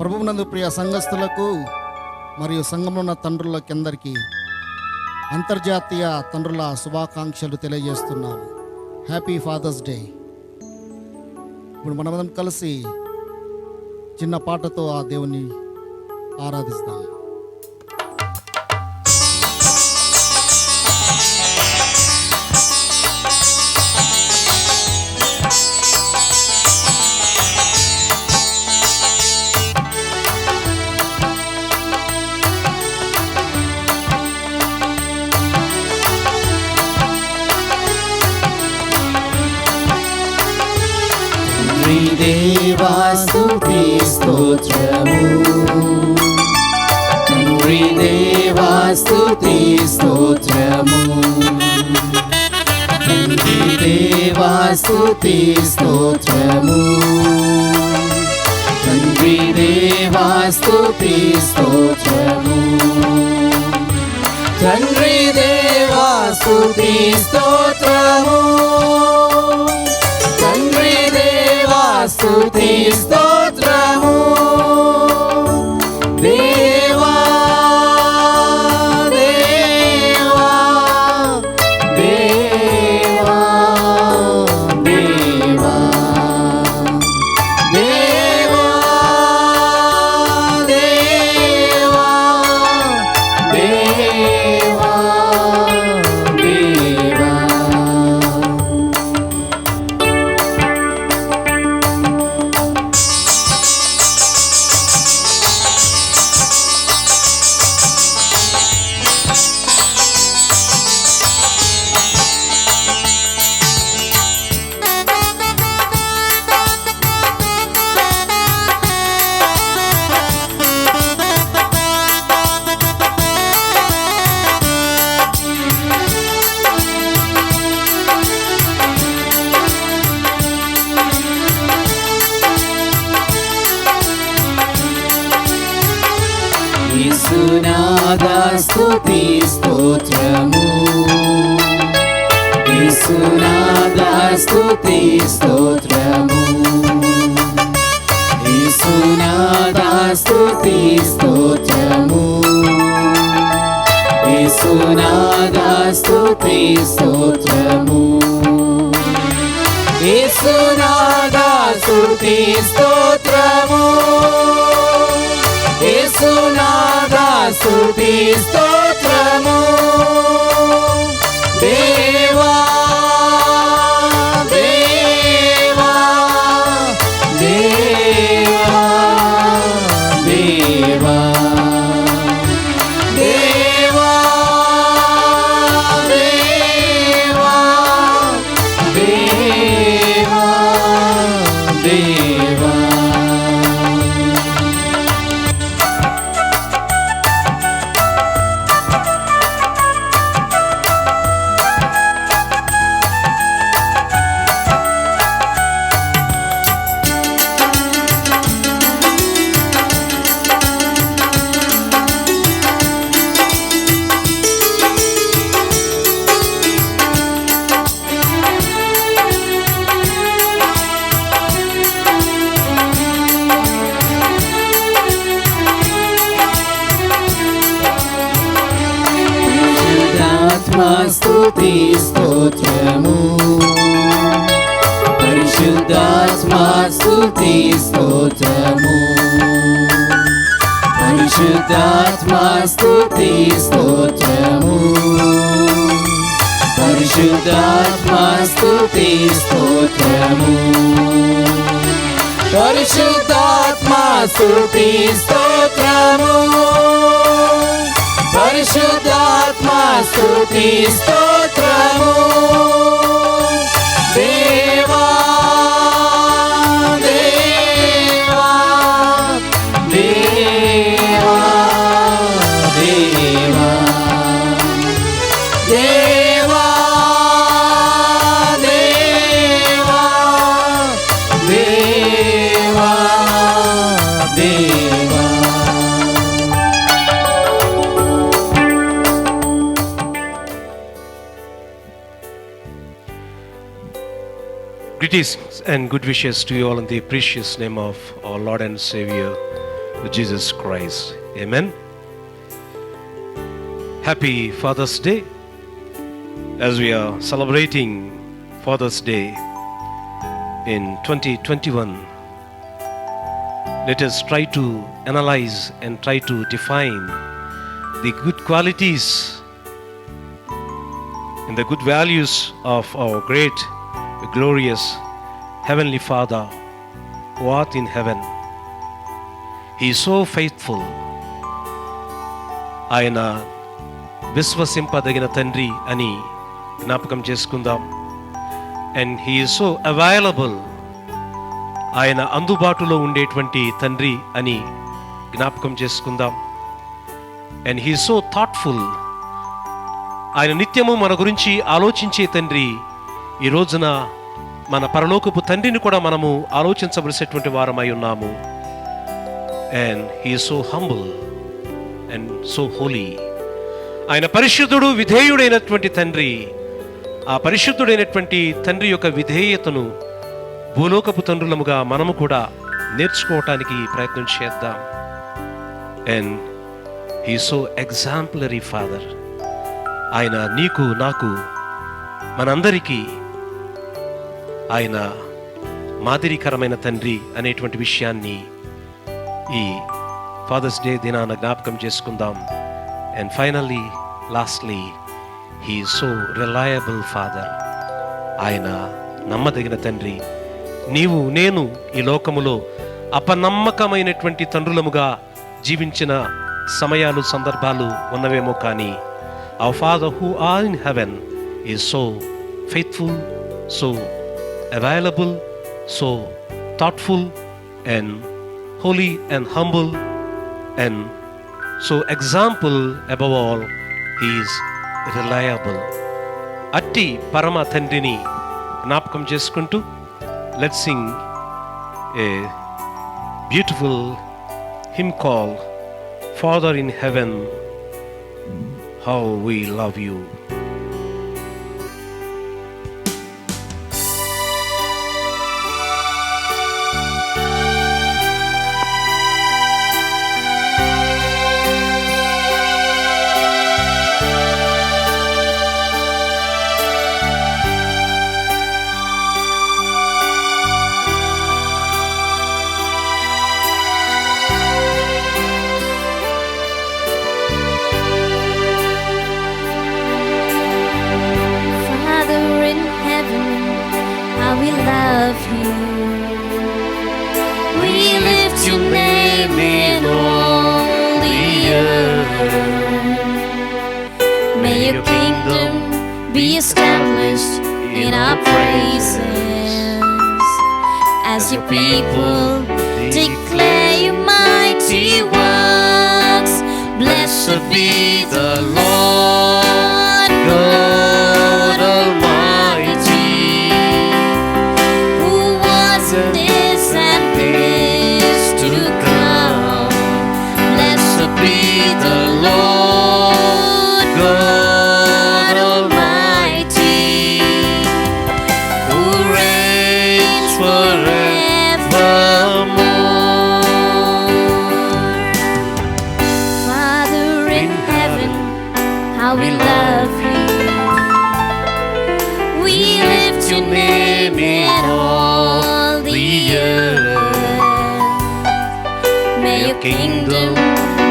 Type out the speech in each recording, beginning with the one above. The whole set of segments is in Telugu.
ప్రభువునందు ప్రియ సంఘస్థులకు మరియు సంఘంలో ఉన్న తండ్రులకందరికీ అంతర్జాతీయ తండ్రుల శుభాకాంక్షలు తెలియజేస్తున్నాను. Happy Father's Day. ఇప్పుడు మనమందరం కలిసి చిన్న పాటతో ఆ దేవుని ఆరాధిస్తాం. దేవా స్తుతి స్తోత్రము, తండ్రి దేవా స్తుతి స్తోత్రము, తండ్రి దేవా స్తుతి స్తోత్రము, తండ్రి దేవా స్తుతి స్తోత్రము, తండ్రి దేవా స్తుతి స్తోత్రము, తండ్రి దేవా స్తుతి స్తోత్రము, దేవా దేవా దేవా దేవా దేవా దేవా దేవా దేవా. యేసునాథా స్తుతి స్తోత్రము, యేసునాథా స్తుతి స్తోత్రము, యేసునాథా స్తుతి స్తోత్రము, యేసునాథా స్తుతి స్తోత్రము, యేసునాథా స్తుతి స్తోత్రము, యేసునాథా స్తుతి స్తోత్రము, దేవా దేవా దేవా దేవా దేవా దేవా దేవా దేవా. స్తుతి స్తోత్రము, పరిశుద్ధాత్మా స్తుతి స్తోత్రము, పరిశుద్ధాత్మా స్తుతి స్తోత్రము, పరిశుద్ధాత్మా స్తుతి స్తోత్రము, పరిశుద్ధాత్మా స్తుతి స్తోత్రము, పరిశుద్ధాత్మా స్తుతి స్తోత్రము, దేవా దేవా దేవా దేవా దేవా దేవా దేవా దేవా. Greetings and good wishes to you all in the precious name of our Lord and Savior with Jesus Christ. Amen. Happy Father's Day. As we are celebrating Father's Day in 2021, let us try to analyze and try to define the good qualities and the good values of our great, glorious Heavenly Father who art in heaven. He is so faithful. ఆయన విశ్వసింపదగిన తండ్రి అని జ్ఞాపకం చేసుకుందాం. And he is so available. ఆయన అందుబాటులో ఉండేటువంటి తండ్రి అని జ్ఞాపకం చేసుకుందాం. And he is so thoughtful. ఆయన నిత్యము మన గురించి ఆలోచించే తండ్రి. ఈ రోజున మన పరలోకపు తండ్రిని కూడా మనము ఆలోచించవలసినటువంటి వారమై ఉన్నాము. And he is so humble and so holy. ఆయన పరిశుద్ధుడు, విధేయుడైనటువంటి తండ్రి. ఆ పరిశుద్ధుడైనటువంటి తండ్రి యొక్క విధేయతను భూలోకపు తండ్రులముగా మనము కూడా నేర్చుకోవటానికి ప్రయత్నం చేద్దాం. And he so exemplary father. ఆయన నీకు నాకు మనందరికీ ఆయన మాదిరికరమైన తండ్రి అనేటువంటి విషయాన్ని ఈ ఫాదర్స్ డే దినాన జ్ఞాపకం చేసుకుందాం. And finally lastly he so reliable father. ఆయన నమ్మదగిన తండ్రి. నీవు నేను ఈ లోకములో అపనమ్మకమైనటువంటి తండ్రులముగా జీవించిన సమయాలు, సందర్భాలు ఉన్నవేమో కానీ our Father who are in heaven is so faithful, so available, so thoughtful and holy and humble and so example. Above all, he is reliable. అట్టి పరమ తండ్రిని జ్ఞాపకం చేసుకుంటూ let's sing a beautiful hymn called Father in Heaven, how we love you. May your kingdom be established in our praises, as your people declare your mighty works. Blessed be the Lord God Almighty, who was and is to come. Blessed be the Lord God Almighty, who reigns forevermore. Father in heaven, how we love you. We lift your name in all the earth. May your kingdom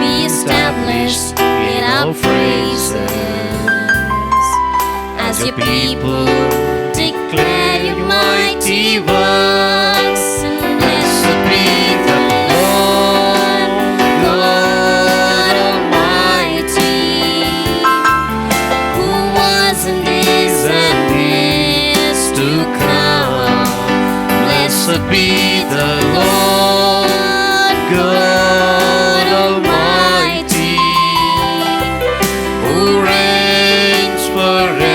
be established in our praises, as your people declare your mighty works. And blessed be the Lord God Almighty, who was and is to come. Blessed be the Lord God Almighty, who reigns forevermore.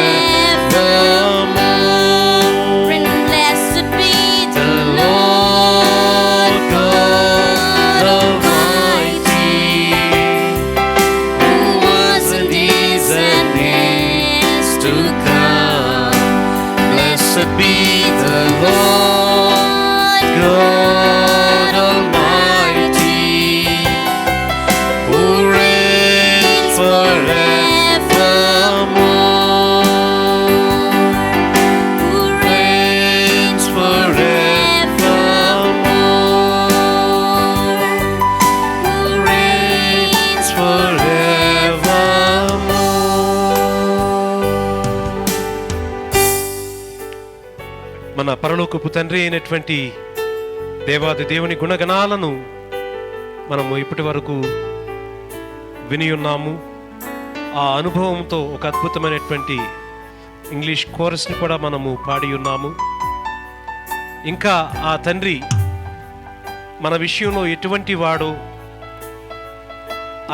And blessed be the Lord God Almighty, who was and is to come. Blessed be the Lord God Almighty, మన పరలోకపు తండ్రి అయినటువంటి దేవాది దేవుని గుణగణాలను మనము ఇప్పటి వరకు విని ఉన్నాము. ఆ అనుభవంతో ఒక అద్భుతమైనటువంటి ఇంగ్లీష్ కోరస్ని కూడా మనము పాడి ఉన్నాము. ఇంకా ఆ తండ్రి మన విషయంలో ఎటువంటి వాడు,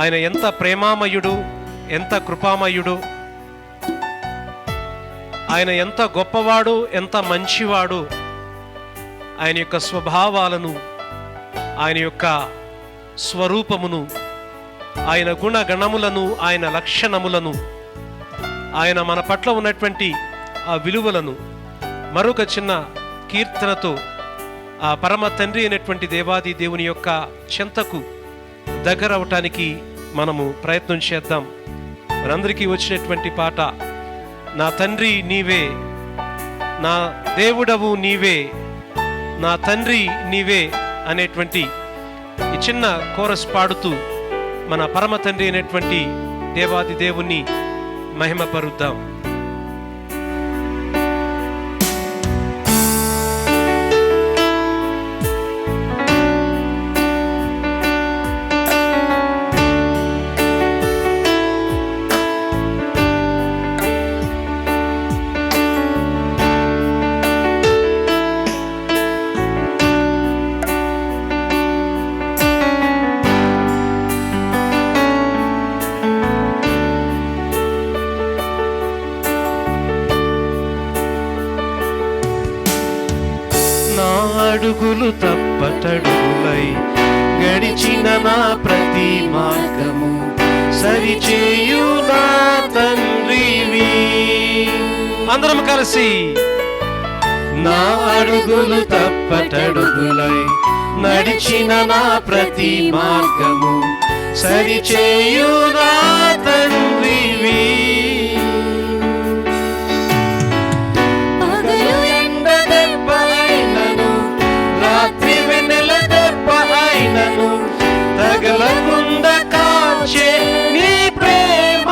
ఆయన ఎంత ప్రేమామయుడు, ఎంత కృపామయుడు, ఆయన ఎంత గొప్పవాడు, ఎంత మంచివాడు, ఆయన యొక్క స్వభావాలను, ఆయన యొక్క స్వరూపమును, ఆయన గుణగణములను, ఆయన లక్షణములను, ఆయన మన పట్ల ఉన్నటువంటి ఆ విలువలను మరొక చిన్న కీర్తనతో ఆ పరమ తండ్రి అయినటువంటి దేవాది దేవుని యొక్క చెంతకు దగ్గర అవటానికి మనము ప్రయత్నం చేద్దాం. మనందరికీ వచ్చినటువంటి పాట, నా తండ్రి నీవే, నా దేవుడవు నీవే, నా తండ్రి నీవే అనేటువంటి ఈ చిన్న కోరస్ పాడుతూ మన పరమ తండ్రి అయినటువంటి దేవాది దేవుణ్ణి మహిమపరుద్దాం. అడుగులు తప్పటడుగులై గడిచిన నా ప్రతి మార్గము సరిచేయు నా తండ్రివి. అందరం కలిసి, నా అడుగులు తప్పటడుగులై నడిచిన నా ప్రతి మార్గము సరిచేయు నా తండ్రివి. తగలకుండ కాచే నీ ప్రేమ,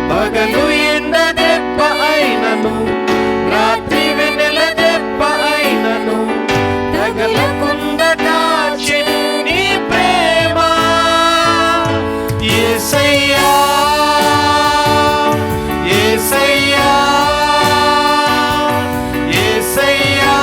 పగలు ఎండ దెబ్బ అయినను, రాత్రి వెన్నెల దెబ్బ అయినను, తగలకుండ కాచే నీ ప్రేమ. యేసయ్యా యేసయ్యా యేసయ్యా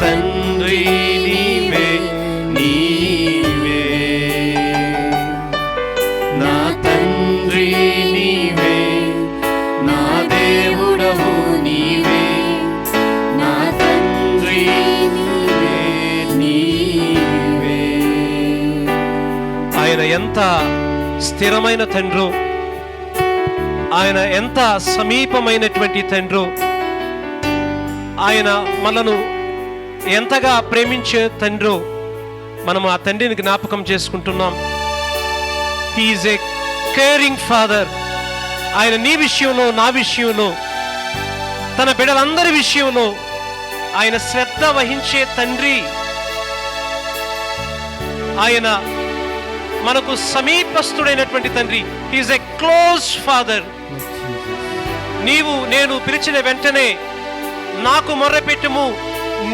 తండ్రి నీవే, నీవే నా తండ్రి నీవే, నా దేవుడవు నీవే, నా తండ్రి నీవే, నీవే. ఆయన ఎంత స్థిరమైన తండ్రో, ఆయన ఎంత సమీపమైనటువంటి తండ్రో, ఆయన మనను ఎంతగా ప్రేమించే తండ్రో మనం ఆ తండ్రిని జ్ఞాపకం చేసుకుంటున్నాం. He is a caring father. ఆయన నీ విషయంలో, నా విషయంలో, తన బిడ్డలందరి విషయంలో ఆయన శ్రద్ధ వహించే తండ్రి. ఆయన మనకు సమీపస్తుడైనటువంటి తండ్రి. He is a close father. నీవు నేను పిలిచిన వెంటనే నాకు మొర్రపెట్టుము,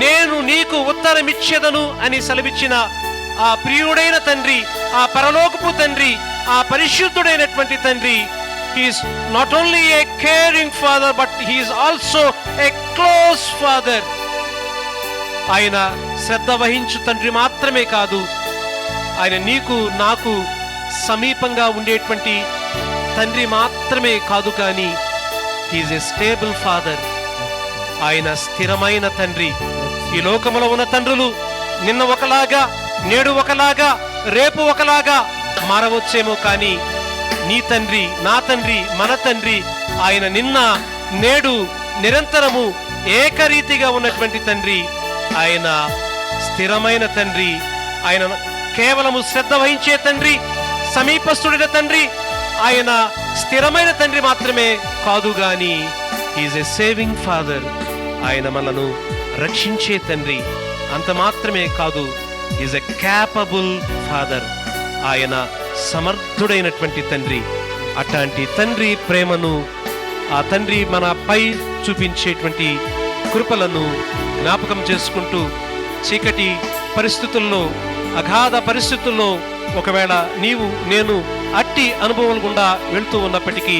నేను నీకు ఉత్తరమిచ్చేదను అని సెలవిచ్చిన ఆ ప్రియుడైన తండ్రి, ఆ పరలోకపు తండ్రి, ఆ పరిశుద్ధుడైనటువంటి తండ్రి. He is not only a caring father, but he is also a close father. ఆయన శ్రద్ధ వహించు తండ్రి మాత్రమే కాదు, ఆయన నీకు నాకు సమీపంగా ఉండేటువంటి తండ్రి మాత్రమే కాదు, కానీ he is a stable father. ఆయన స్థిరమైన తండ్రి. ఈ లోకములో ఉన్న తండ్రులు నిన్న ఒకలాగా, నేడు ఒకలాగా, రేపు ఒకలాగా మారవచ్చేమో, కానీ నీ తండ్రి, నా తండ్రి, మన తండ్రి ఆయన నిన్న నేడు నిరంతరము ఏకరీతిగా ఉన్నటువంటి తండ్రి. ఆయన స్థిరమైన తండ్రి, ఆయన కేవలము శ్రద్ధ వహించే తండ్రి, సమీపస్తుడైన తండ్రి, ఆయన స్థిరమైన తండ్రి మాత్రమే కాదు గాని ఈజ్ ఎ సేవింగ్ ఫాదర్. ఆయన మనను రక్షించే తండ్రి. అంత మాత్రమే కాదు, ఈజ్ ఎ క్యాపబుల్ ఫాదర్. ఆయన సమర్థుడైనటువంటి తండ్రి. అట్లాంటి తండ్రి ప్రేమను, ఆ తండ్రి మనపై చూపించేటువంటి కృపలను జ్ఞాపకం చేసుకుంటూ, చీకటి పరిస్థితుల్లో, అగాధ పరిస్థితుల్లో ఒకవేళ నీవు నేను అట్టి అనుభవం గుండా వెళ్తూ ఉన్నప్పటికీ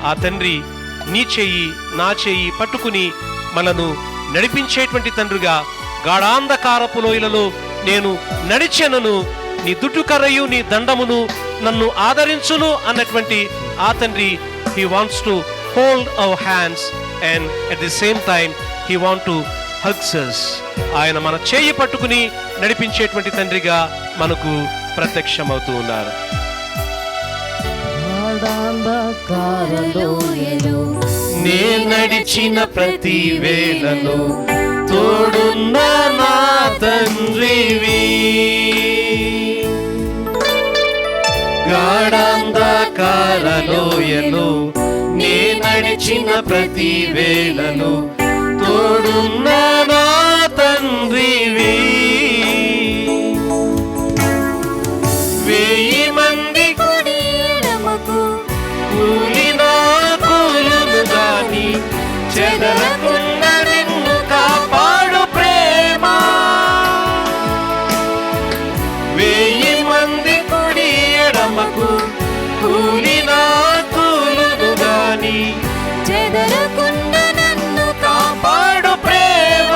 ఆ తండ్రి నీ చెయ్యి నా చెయ్యి పట్టుకుని మనను నడిపించేటువంటి తండ్రిగా, గాఢాంధకారపు లోయలలో నేను నడిచెనను, నీ దుడ్డుకర్రయు నీ దండమును నన్ను ఆదరించును అన్నటువంటి ఆ తండ్రి, he wants to hold our hands and at the same time he want to hugs us. ఆయన మన చేయి పట్టుకుని నడిపించేటువంటి తండ్రిగా మనకు ప్రత్యక్షమవుతూ ఉన్నారు. గాఢాంధకారలోయలో నే నడిచిన ప్రతి వేళలో తోడున్న నా తండ్రివి, గాఢాంధకారలోయలో నే నడిచిన ప్రతి వేళలో తోడున్న నా తండ్రివి, వెయ్యి మంది కుడి ఎడమకు కూలినా కూలును గాని చెదరకుండా నిన్ను కాపాడు ప్రేమ, వెయ్యి మంది కుడి ఎడమకు కూలినా కూలును గాని చెదరకుండా నన్ను కాపాడు ప్రేమ.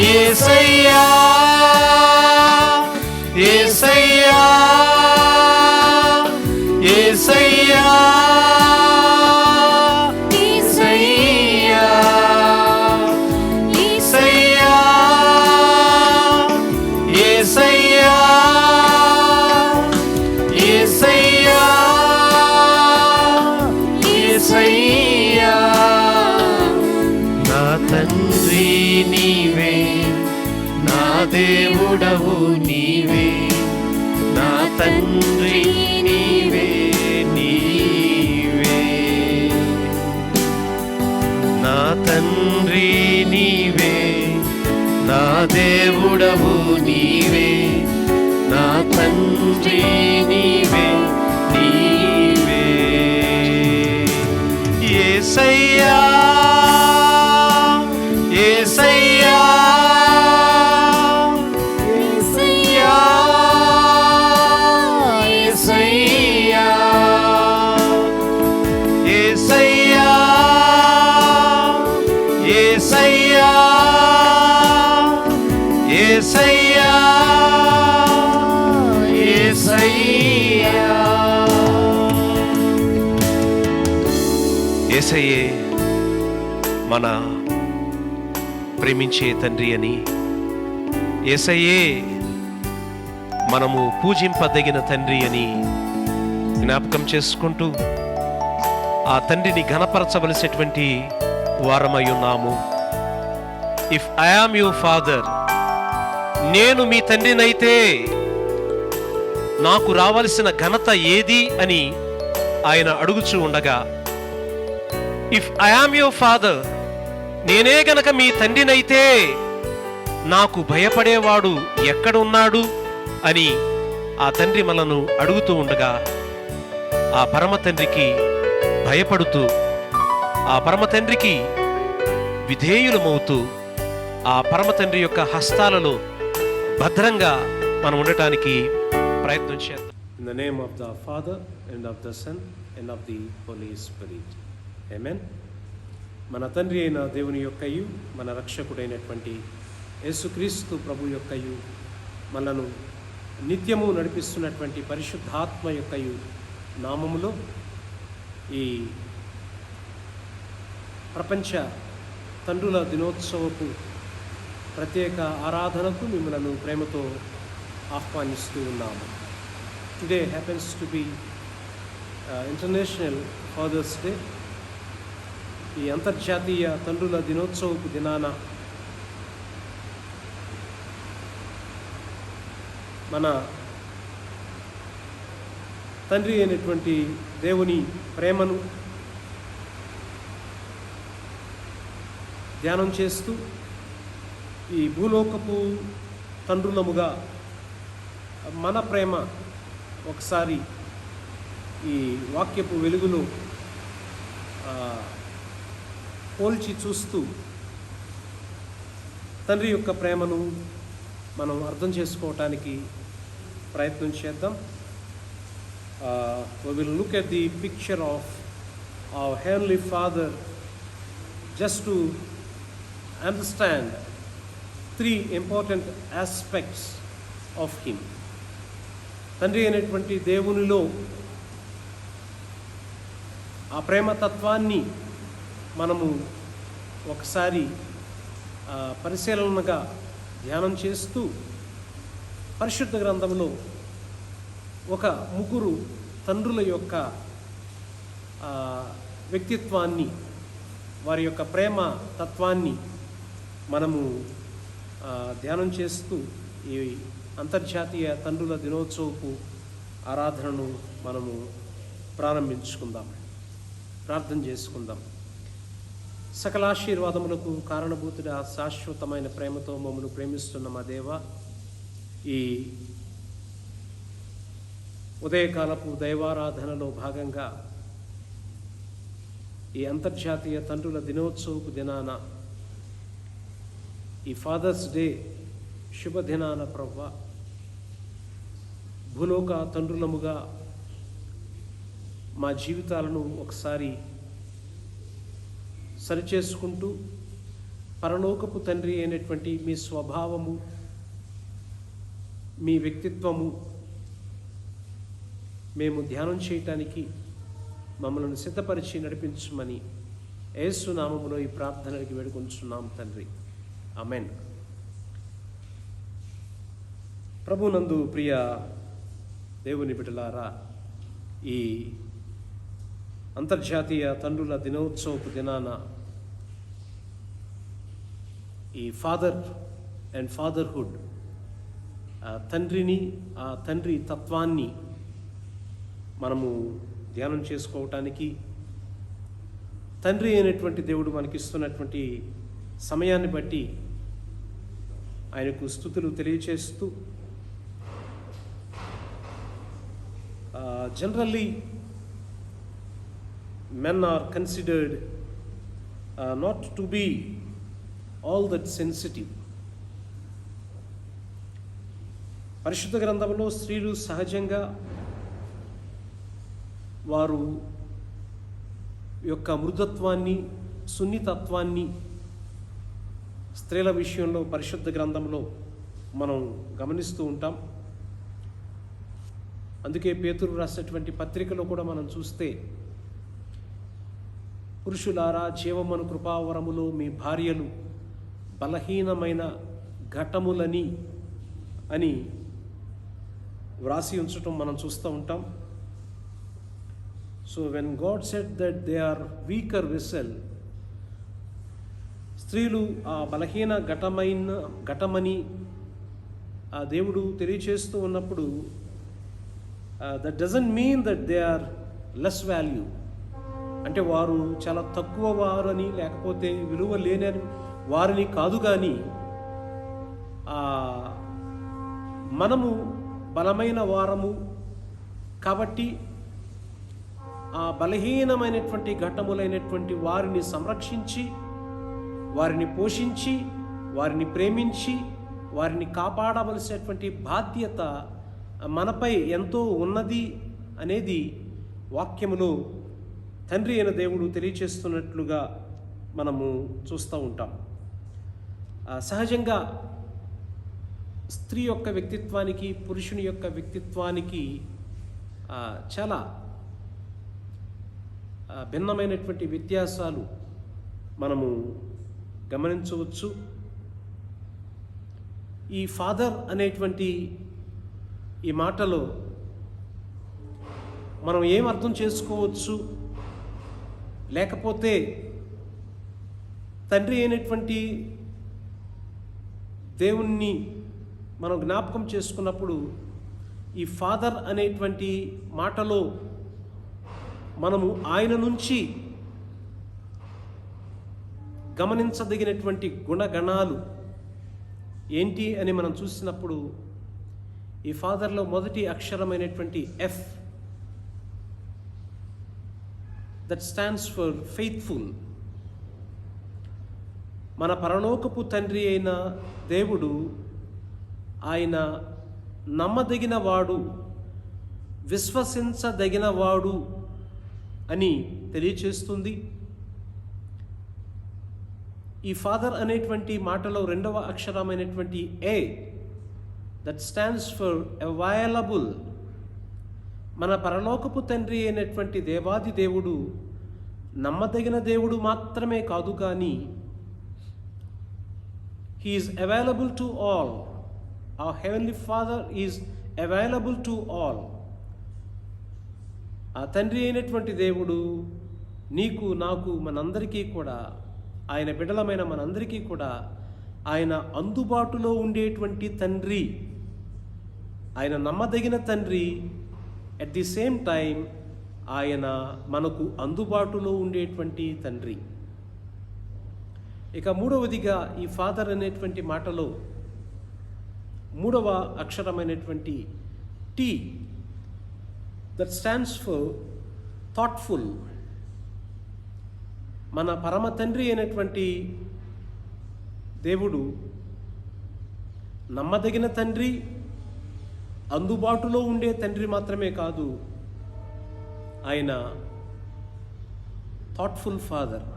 యేసయ్యా యేసయ్యా యేసయ్యా యేసయ్యా యేసయ్యా యేసయ్యా యేసయ్యా నా తండ్రి నీవే, నా దేవుడవు నీవే, నా తండ్రి నీవే నీవే, నా తండ్రి నీవే, నా దేవుడవు నీవే, నా తండ్రి నీవే నీవే. యేసయ్యా యేసయ్యా యేసయ్యా యేసయ్యా యేసయ్యా యేసయ్యా యేసయ్యా. యేసయ్యే మన ప్రేమించే తండ్రి అని, యేసయ్యే మనము పూజింపదగిన తండ్రి అని జ్ఞాపకం చేసుకుంటూ ఆ తండ్రిని ఘనపరచవలసినటువంటి వారమై ఉన్నాము. If I am your father, నేను మీ తండ్రినైతే నాకు రావలసిన ఘనత ఏది అని ఆయన అడుగుచూ ఉండగా, if I am your father, నేనే గనక మీ తండ్రినైతే నాకు భయపడేవాడు ఎక్కడున్నాడు అని ఆ తండ్రి మనను అడుగుతూ ఉండగా, ఆ పరమ తండ్రికి భయపడుతూ, ఆ పరమ తండ్రికి విధేయులమవుతూ, ఆ పరమ తండ్రి యొక్క హస్తాలలో భద్రంగా మనం ఉండటానికి ప్రయత్నం చేద్దాం. In the name of the Father and of the Son and of the Holy Spirit, amen. మన తండ్రి అయిన దేవుని యొక్కయు, మన రక్షకుడైనటువంటి యేసుక్రీస్తు ప్రభు యొక్కయు, మనను నిత్యము నడిపిస్తున్నటువంటి పరిశుద్ధాత్మ యొక్కయు నామములో ఈ ప్రపంచ తండ్రుల దినోత్సవపు ప్రత్యేక ఆరాధనకు మిమ్మల్ని ప్రేమతో ఆహ్వానిస్తూ ఉన్నాము. Today happens to be international Father's Day. ఈ అంతర్జాతీయ తండ్రుల దినోత్సవపు దినాన మన తండ్రి అయినటువంటి దేవుని ప్రేమను ధ్యానం చేస్తూ ఈ భూలోకపు తండ్రులముగా మన ప్రేమ ఒకసారి ఈ వాక్యపు వెలుగులో పోల్చి చూస్తూ తండ్రి యొక్క ప్రేమను మనం అర్థం చేసుకోవటానికి ప్రయత్నం చేద్దాం. We will look at the picture of our Heavenly Father just to understand three important aspects of Him. తండ్రి అయినటువంటి దేవునిలో ఆ ప్రేమతత్వాన్ని మనము ఒకసారి పరిశీలనగా ధ్యానం చేస్తూ పరిశుద్ధ గ్రంథంలో ఒక ముగ్గురు తండ్రుల యొక్క వ్యక్తిత్వాన్ని, వారి యొక్క ప్రేమ తత్వాన్ని మనము ధ్యానం చేస్తూ ఈ అంతర్జాతీయ తండ్రుల దినోత్సవపు ఆరాధనను మనము ప్రారంభించుకుందాం. ప్రార్థన చేసుకుందాం. సకలాశీర్వాదములకు కారణభూతుడ శాశ్వతమైన ప్రేమతో మమ్మల్ని ప్రేమిస్తున్న మా దేవ, ఈ ఉదయకాలపు దైవారాధనలో భాగంగా ఈ అంతర్జాతీయ తండ్రుల దినోత్సవపు దినాన, ఈ ఫాదర్స్ డే శుభదినాన ప్రభువా, భూలోక తండ్రులముగా మా జీవితాలను ఒకసారి సరిచేసుకుంటూ పరలోకపు తండ్రి అయినటువంటి మీ స్వభావము, మీ వ్యక్తిత్వము మేము ధ్యానం చేయటానికి మమ్మల్ని సిద్ధపరిచి నడిపించమని యేసు నామములో ఈ ప్రార్థనకి వేడుకొంచున్నాం తండ్రి. ఆమేన్. ప్రభునందు ప్రియ దేవుని బిడ్డలారా, ఈ అంతర్జాతీయ తండ్రుల దినోత్సవపు దినాన ఈ ఫాదర్ అండ్ ఫాదర్హుడ్, తండ్రిని, ఆ తండ్రి తత్వాన్ని మనము ధ్యానం చేసుకోవటానికి తండ్రి అయినటువంటి దేవుడు మనకిస్తున్నటువంటి సమయాన్ని బట్టి ఆయనకు స్తుతులు తెలియచేస్తూ, generally men are considered not to be all that sensitive. పరిశుద్ధ గ్రంథంలో స్త్రీలు సహజంగా వారు యొక్క మృదుత్వాన్ని, సున్నితత్వాన్ని స్త్రీల విషయంలో పరిశుద్ధ గ్రంథంలో మనం గమనిస్తూ ఉంటాం. అందుకే పేతురు రాసినటువంటి పత్రికలో కూడా మనం చూస్తే, పురుషులారా జీవమను కృపావరములో మీ భార్యలు బలహీనమైన ఘటములని అని వ్రాసి ఉంచటం మనం చూస్తూ ఉంటాం. So when God said that they are weaker vessel, స్త్రీలు ఆ బలహీన ఘటమని ఆ దేవుడు తెలియచేస్తూ ఉన్నప్పుడు, that doesn't mean that they are less value, అంటే వారు చాలా తక్కువ వారని లేకపోతే విలువ లేని వారిని కాదు. కానీ మనము బలమైన వారము కాబట్టి ఆ బలహీనమైనటువంటి ఘట్టములైనటువంటి వారిని సంరక్షించి, వారిని పోషించి, వారిని ప్రేమించి, వారిని కాపాడవలసినటువంటి బాధ్యత మనపై ఎంతో ఉన్నది అనేది వాక్యములో తండ్రి అయిన దేవుడు తెలియచేస్తున్నట్లుగా మనము చూస్తూ ఉంటాం. సహజంగా స్త్రీ యొక్క వ్యక్తిత్వానికి, పురుషుని యొక్క వ్యక్తిత్వానికి చాలా భిన్నమైనటువంటి వ్యత్యాసాలు మనము గమనించవచ్చు. ఈ ఫాదర్ అనేటువంటి ఈ మాటలో మనం ఏం అర్థం చేసుకోవచ్చు, లేకపోతే తండ్రి అయినటువంటి దేవుణ్ణి మనం జ్ఞాపకం చేసుకున్నప్పుడు ఈ ఫాదర్ అనేటువంటి మాటలో మనము ఆయన నుంచి గమనించదగినటువంటి గుణగణాలు ఏంటి అని మనం చూసినప్పుడు ఈ ఫాదర్లో మొదటి అక్షరమైనటువంటి F, that stands for faithful. మన పరలోకపు తండ్రి అయిన దేవుడు ఆయన నమ్మదగిన వాడు, విశ్వసించదగిన వాడు అని తెలియచేస్తుంది. ఈ ఫాదర్ అనేటువంటి మాటలో రెండవ అక్షరమైనటువంటి ఏ, దట్ స్టాండ్స్ ఫర్ అవైలబుల్. మన పరలోకపు తండ్రి అయినటువంటి దేవాది దేవుడు నమ్మదగిన దేవుడు మాత్రమే కాదు, కానీ he is available to all. Hour heavenly father is available to all. ఆ తండ్రి అయినటువంటి దేవుడు నీకు, నాకు, మనందరికీ కూడా, ఆయన బిడ్డలమైన మనందరికీ కూడా ఆయన అందుబాటులో ఉండేటువంటి తండ్రి, ఆయన నమ్మదగిన తండ్రి. అట్ ది సేమ్ టైం ఆయన మనకు అందుబాటులో ఉండేటువంటి తండ్రి. ఇక మూడవదిగా ఈ ఫాదర్ అనేటువంటి మాటలో మూడవ అక్షరమైనటువంటి T, that stands for thoughtful. మన పరమ తండ్రి అయినటువంటి దేవుడు నమ్మదగిన తండ్రి, అందుబాటులో ఉండే తండ్రి మాత్రమే కాదు, ఆయన థాట్ఫుల్ ఫాదర్,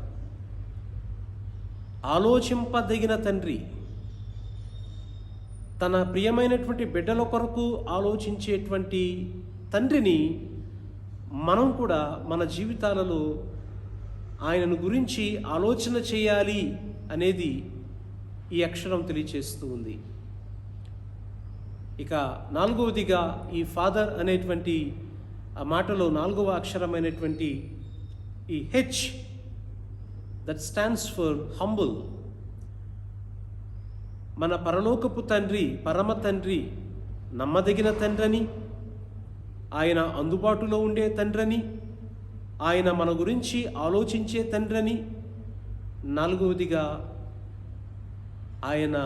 ఆలోచింపదగిన తండ్రి. తన ప్రియమైనటువంటి బిడ్డల కొరకు ఆలోచించేటువంటి తండ్రిని మనం కూడా మన జీవితాలలో ఆయనను గురించి ఆలోచన చేయాలి అనేది ఈ అక్షరం తెలియచేస్తూ ఉంది. ఇక నాలుగవదిగా ఈ ఫాదర్ అనేటువంటి ఆ మాటలో నాలుగవ అక్షరమైనటువంటి ఈ H, that stands for humble. మన పరలోకపు తండ్రి, పరమ తండ్రి నమ్మదగిన తండ్రని, ఆయన అందుబాటులో ఉండే తండ్రని, ఆయన మన గురించి ఆలోచించే తండ్రని. నాలుగవదిగా ఆయన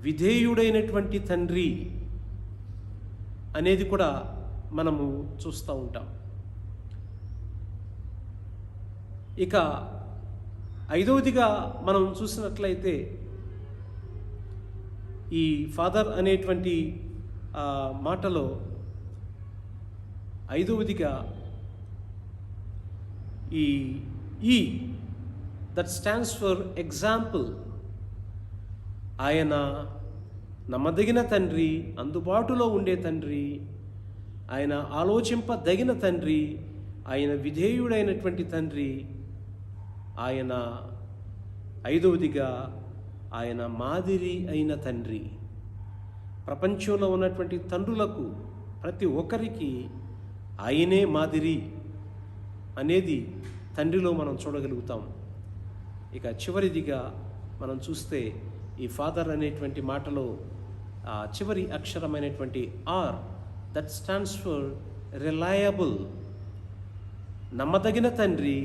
విధేయుడైనటువంటి తండ్రి అనేది కూడా మనము చూస్తూ ఉంటాం. ఇక ఐదవదిగా మనం చూసినట్లయితే ఈ ఫాదర్ అనేటువంటి మాటలో ఐదవదిగా ఈ దట్ స్టాండ్స్ ఫర్ ఎగ్జాంపుల్. ఆయన నమ్మదగిన తండ్రి, అందుబాటులో ఉండే తండ్రి, ఆయన ఆలోచింపదగిన తండ్రి, ఆయన విధేయుడైనటువంటి తండ్రి, ఆయన ఐదవదిగా ఆయన మాదిరి అయిన తండ్రి. ప్రపంచంలో ఉన్నటువంటి తండ్రులకు ప్రతి ఒక్కరికి ఆయనే మాదిరి అనేది తండ్రిలో మనం చూడగలుగుతాం. ఇక చివరిదిగా మనం చూస్తే ఈ ఫాదర్ అనేటువంటి మాటలో చివరి అక్షరమైనటువంటి R, that stands for reliable. నమ్మదగిన తండ్రి,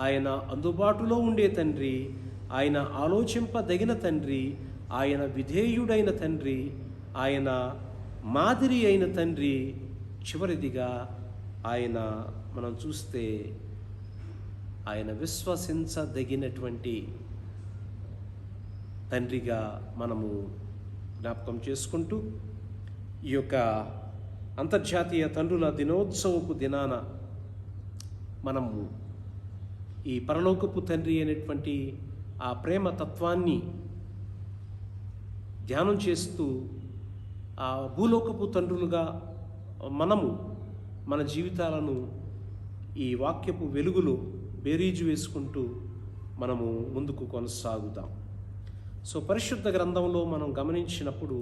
ఆయన అందుబాటులో ఉండే తండ్రి, ఆయన ఆలోచింపదగిన తండ్రి, ఆయన విధేయుడైన తండ్రి, ఆయన మాదిరి అయిన తండ్రి. చివరిదిగా ఆయన మనం చూస్తే ఆయన విశ్వసించదగినటువంటి తండ్రిగా మనము జ్ఞాపకం చేసుకుంటూ ఈ యొక్క అంతర్జాతీయ తండ్రుల దినోత్సవపు దినాన మనము ఈ పరలోకపు తండ్రి అయినటువంటి ఆ ప్రేమ తత్వాన్ని ధ్యానం చేస్తూ ఆ భూలోకపు తండ్రులుగా మనము మన జీవితాలను ఈ వాక్యపు వెలుగులో బేరీజు వేసుకుంటూ మనము ముందుకు కొనసాగుదాం. సో పరిశుద్ధ గ్రంథంలో మనం గమనించినప్పుడు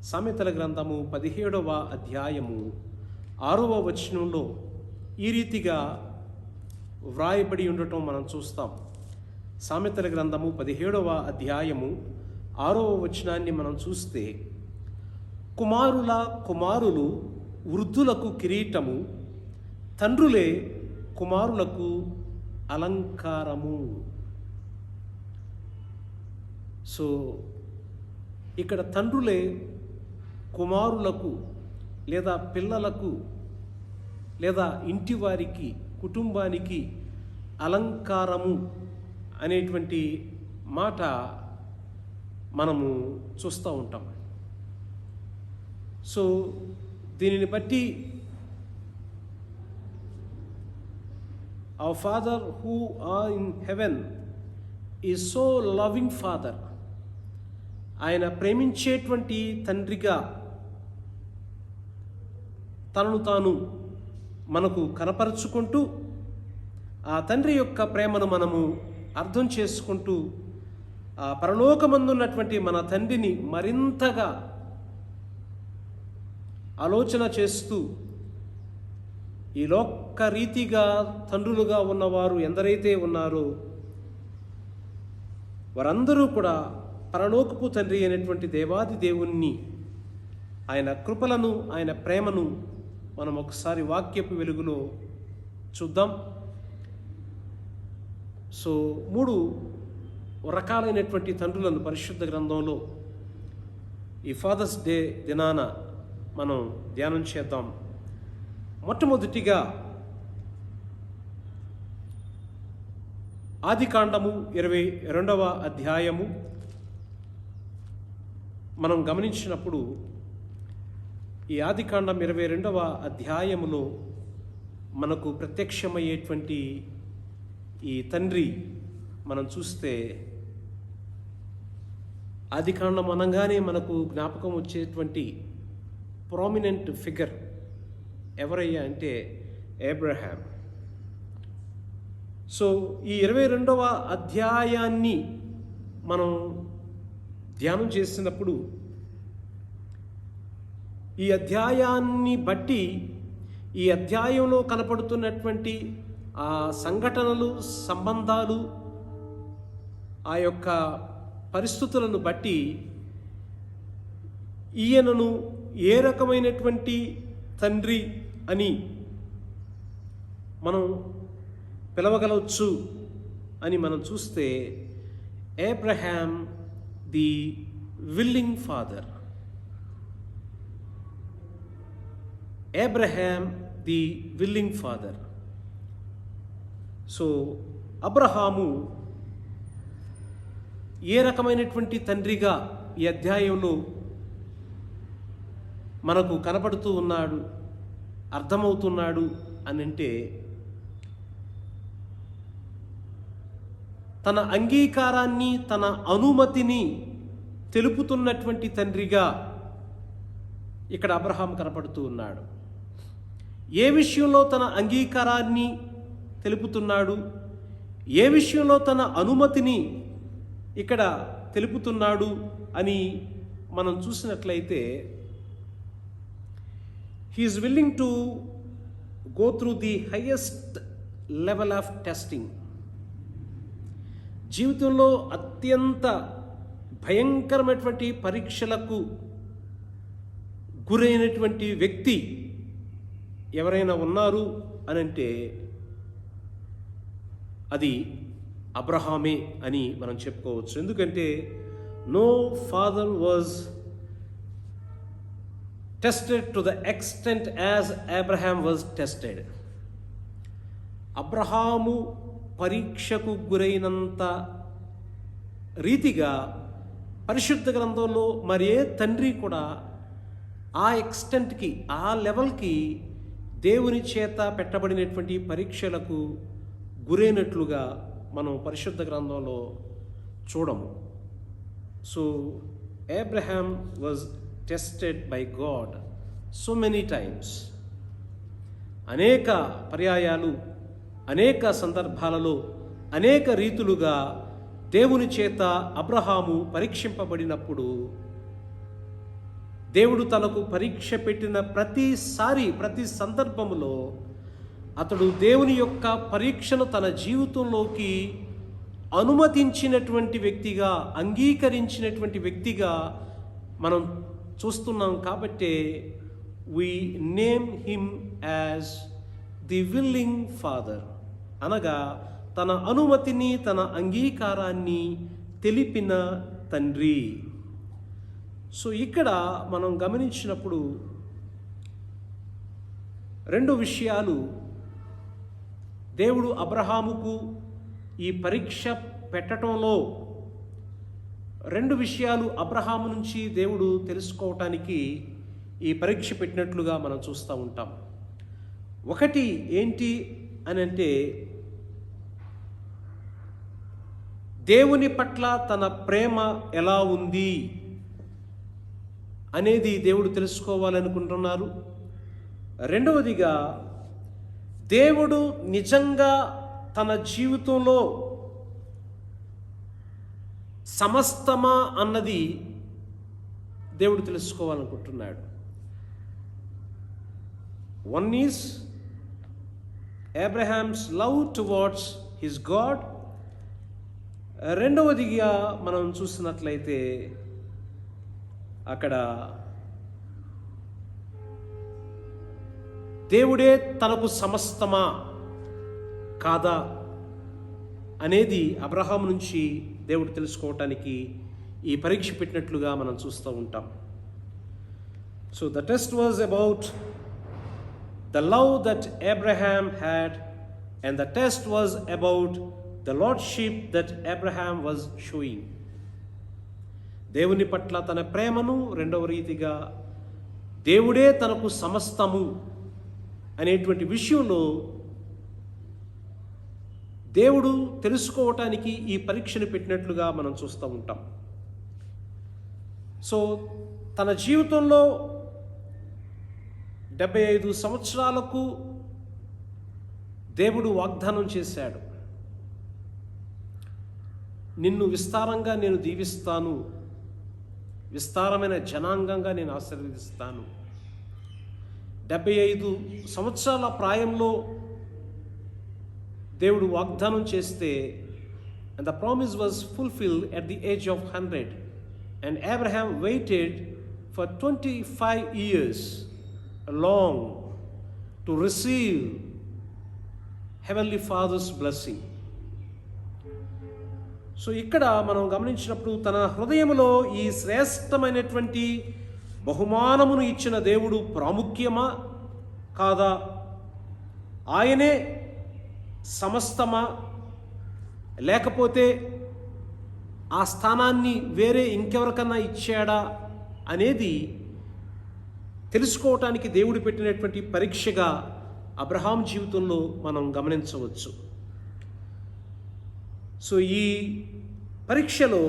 సామెతల గ్రంథము 17వ అధ్యాయము 6వ వచనంలో ఈ రీతిగా వ్రాయబడి ఉండటం మనం చూస్తాం. సామెతల గ్రంథము 17వ అధ్యాయము 6వ వచనాన్ని మనం చూస్తే, కుమారుల కుమారులు వృద్ధులకు కిరీటము, తండ్రులే కుమారులకు అలంకారము. సో ఇక్కడ తండ్రులే కుమారులకు లేదా పిల్లలకు లేదా ఇంటి వారికి, కుటుంబానికి అలంకారము అనేటువంటి మాట మనము చూస్తూ ఉంటాం. సో దీనిని బట్టి our Father who are in heaven is so loving Father. ఆయన ప్రేమించేటువంటి తండ్రిగా తనను తాను మనకు కనపరుచుకుంటూ, ఆ తండ్రి యొక్క ప్రేమను మనము అర్థం చేసుకుంటూ, ఆ పరలోకమందున్నటువంటి మన తండ్రిని మరింతగా ఆలోచన చేస్తూ, ఈ లోక రీతిగా తండ్రులుగా ఉన్నవారు ఎందరైతే ఉన్నారో వారందరూ కూడా పరలోకపు తండ్రి అయినటువంటి దేవాది దేవుణ్ణి, ఆయన కృపలను, ఆయన ప్రేమను మనం ఒకసారి వాక్యపు వెలుగులో చూద్దాం. సో 3 రకాలైనటువంటి తండ్రులను పరిశుద్ధ గ్రంథంలో ఈ ఫాదర్స్ డే దినాన మనం ధ్యానం చేద్దాం. మొట్టమొదటిగా ఆదికాండము 22వ అధ్యాయము మనం గమనించినప్పుడు, ఈ ఆదికాండం 22వ అధ్యాయములో మనకు ప్రత్యక్షమయ్యేటువంటి ఈ తండ్రి మనం చూస్తే, ఆదికాండం అనగానే మనకు జ్ఞాపకం వచ్చేటువంటి ప్రామినెంట్ ఫిగర్ ఎవరయ్యా అంటే అబ్రహాం. సో ఈ 22వ అధ్యాయాన్ని మనం ధ్యానం చేసినప్పుడు, ఈ అధ్యాయాన్ని బట్టి, ఈ అధ్యాయంలో కనపడుతున్నటువంటి ఆ సంఘటనలు, సంబంధాలు, ఆ యొక్క పరిస్థితులను బట్టి ఈయనను ఏ రకమైనటువంటి తండ్రి అని మనం పిలవగలవచ్చు అని మనం చూస్తే, Abraham the willing father. Abraham the willing father. So అబ్రహాము ఏ రకమైనటువంటి తండ్రిగా ఈ అధ్యాయంలో మనకు కనపడుతూ ఉన్నాడు, అర్థమవుతున్నాడు అని అంటే, తన అంగీకారాన్ని, తన అనుమతిని తెలుపుతున్నటువంటి తండ్రిగా ఇక్కడ అబ్రహాం కనపడుతూ ఉన్నాడు. ఏ విషయంలో తన అంగీకారాన్ని తెలుపుతున్నాడు, ఏ విషయంలో తన అనుమతిని ఇక్కడ తెలుపుతున్నాడు అని మనం చూసినట్లయితే, he is willing to go through the highest level of testing. జీవితంలో అత్యంత భయంకరమైనటువంటి పరీక్షలకు గురైనటువంటి వ్యక్తి ఎవరైనా ఉన్నారు అనంటే అది అబ్రహామే అని మనం చెప్పుకోవచ్చు. ఎందుకంటే no father was tested to the extent as Abraham was tested. Abraham పరీక్షకు గురైనంత రీతిగా పరిశుద్ధ గ్రంథంలో మరే తండ్రి కూడా ఆ ఎక్స్టెంట్కి, ఆ లెవెల్కి దేవుని చేత పెట్టబడినటువంటి పరీక్షలకు గురైనట్లుగా మనం పరిశుద్ధ గ్రంథంలో చూడము. So Abraham was tested by God so many times. అనేక పర్యాయాలు, అనేక సందర్భాలలో, అనేక రీతులుగా దేవుని చేత అబ్రహాము పరీక్షింపబడినప్పుడు, దేవుడు తనకు పరీక్ష పెట్టిన ప్రతిసారి, ప్రతి సందర్భములో అతడు దేవుని యొక్క పరీక్షను తన జీవితంలోకి అనుమతించినటువంటి వ్యక్తిగా, అంగీకరించినటువంటి వ్యక్తిగా మనం చూస్తున్నాం. కాబట్టి we name him as the willing father, అనగా తన అనుమతిని, తన అంగీకారాన్ని తెలిపిన తండ్రి. సో ఇక్కడ మనం గమనించినప్పుడు రెండు విషయాలు దేవుడు అబ్రహాముకు ఈ పరీక్ష పెట్టడంలో రెండు విషయాలు అబ్రహాము నుంచి దేవుడు తెలుసుకోవటానికి ఈ పరీక్ష పెట్టినట్లుగా మనం చూస్తూ ఉంటాం. ఒకటి ఏంటి అని అంటే, దేవుని పట్ల తన ప్రేమ ఎలా ఉంది అనేది దేవుడు తెలుసుకోవాలనుకుంటున్నారు. రెండవదిగా, దేవుడు నిజంగా తన జీవితంలో సమస్తమా అన్నది దేవుడు తెలుసుకోవాలనుకుంటున్నాడు. One is Abraham's love towards his God. రెండవదిగా మనం చూసినట్లయితే అక్కడ దేవుడే తనకు సమస్తమా కాదా అనేది అబ్రహాం నుంచి దేవుడు తెలుసుకోవటానికి ఈ పరీక్ష పెట్టినట్లుగా మనం చూస్తూ ఉంటాం. So the test was about the love that Abraham had, and the test was about the lordship that Abraham was showing. దేవుని పట్ల తన ప్రేమను, రెండవ రీతిగా దేవుడే తనకు సమస్తము అనేటువంటి విషయంలో దేవుడు తెలుసుకోవటానికి ఈ పరీక్షను పెట్టినట్లుగా మనం చూస్తూ ఉంటాం. సో తన జీవితంలో 75 సంవత్సరాలకు దేవుడు వాగ్దానం చేశాడు, నిన్ను విస్తారంగా నేను దీవిస్తాను, విస్తారమైన జనాంగంగా నేను ఆశీర్వదిస్తాను. 75 సంవత్సరాల ప్రాయంలో దేవుడు వాగ్దానం చేస్తే, and the promise was fulfilled at the age of 100, and Abraham waited for 25 years long to receive Heavenly Father's blessing. So ఇక్కడ మనం గమనించినప్పుడు తన హృదయంలో ఈ శ్రేష్టమైనటువంటి బహుమానమును ఇచ్చిన దేవుడు ప్రాముఖ్యమా కాదా, ఆయనే సమస్తమా, లేకపోతే ఆ స్థానాన్ని వేరే ఇంకెవరికన్నా ఇచ్చాడా అనేది తెలుసుకోవటానికి దేవుడు పెట్టినటువంటి పరీక్షగా అబ్రహాం జీవితంలో మనం గమనించవచ్చు. సో ఈ పరీక్షలో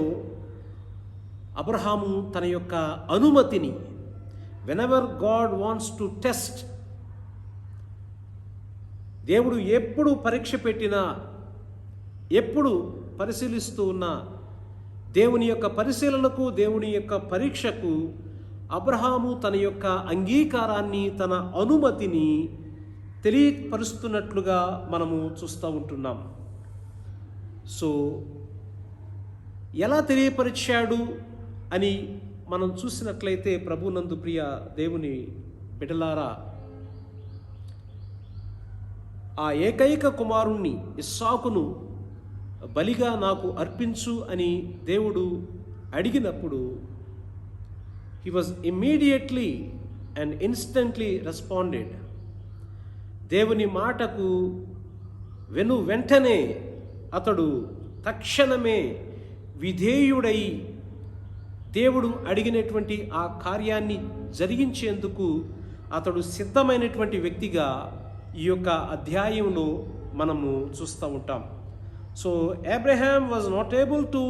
అబ్రహాము తన యొక్క అనుమతిని, whenever God wants to test, దేవుడు ఎప్పుడు పరీక్ష పెట్టినా, ఎప్పుడు పరిశీలిస్తూ ఉన్నా, దేవుని యొక్క పరిశీలనకు, దేవుని యొక్క పరీక్షకు అబ్రహాము తన యొక్క అంగీకారాన్ని, తన అనుమతిని తెలియపరుస్తున్నట్లుగా మనము చూస్తూ ఉంటున్నాం. సో ఎలా తెలియపరిచాడు అని మనం చూసినట్లయితే, ప్రభునందు ప్రియ దేవుని బిడ్డలారా, ఆ ఏకైక కుమారుణ్ణి ఇస్సాకును బలిగా నాకు అర్పించు అని దేవుడు అడిగినప్పుడు, he was immediately and instantly responded. దేవుని మాటకు వెంటనే అతడు తక్షణమే విధేయుడై దేవుడు అడిగినటువంటి ఆ కార్యాన్ని జరిగించేందుకు అతడు సిద్ధమైనటువంటి వ్యక్తిగా ఈ యొక్క అధ్యాయంలో మనము చూస్తూ ఉంటాం. So Abraham was not able to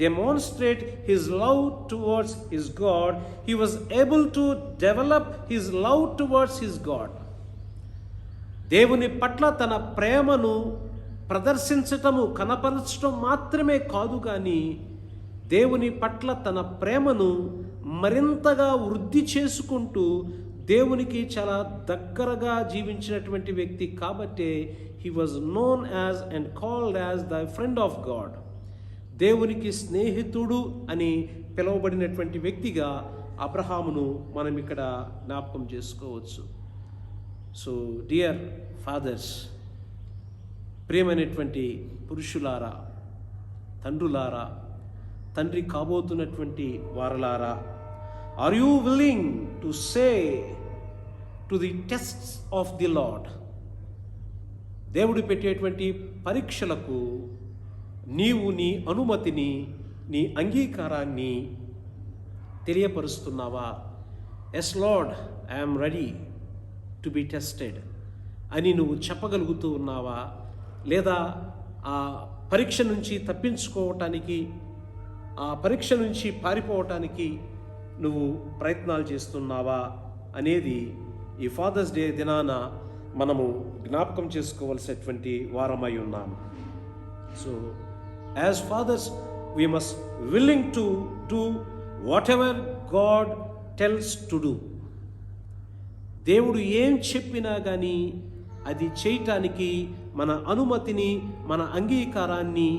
demonstrate his love towards his God. He was able to develop his love towards his God. దేవుని పట్ల తన ప్రేమను ప్రదర్శించటము, కనపరచటం మాత్రమే కాదు, కానీ దేవుని పట్ల తన ప్రేమను మరింతగా వృద్ధి చేసుకుంటూ దేవునికి చాలా దగ్గరగా జీవించినటువంటి వ్యక్తి. కాబట్టి he was known as and called as the friend of God. దేవునికి స్నేహితుడు అని పిలువబడినటువంటి వ్యక్తిగా అబ్రహామును మనం ఇక్కడ జ్ఞాపకం చేసుకోవచ్చు. సో డియర్ ఫాదర్స్, ప్రియమైనటువంటి పురుషులారా, తండ్రులారా, తండ్రి కాబోతున్నటువంటి వారలారా, are you willing to say to the tests of the lord? దేవుడు పెట్టేటువంటి పరీక్షలకు నీవు నీ అనుమతిని, నీ అంగీకారాన్ని తెలియపరుస్తున్నావా? Yes lord, I'm ready to be tested అని నువ్వు చెప్పగలుగుతూ ఉన్నావా? లేదా ఆ పరీక్ష నుంచి తప్పించుకోవటానికి, ఆ పరీక్ష నుంచి పారిపోవటానికి నువ్వు ప్రయత్నాలు చేస్తున్నావా అనేది ఈ ఫాదర్స్ డే దినాన మనము జ్ఞాపకం చేసుకోవలసినటువంటి వారమై ఉన్నాము. So as fathers we must willing to do whatever God tells to do. దేవుడు ఏం చెప్పినా కానీ అది చేయటానికి మన అనుమతిని, మన అంగీకారాన్ని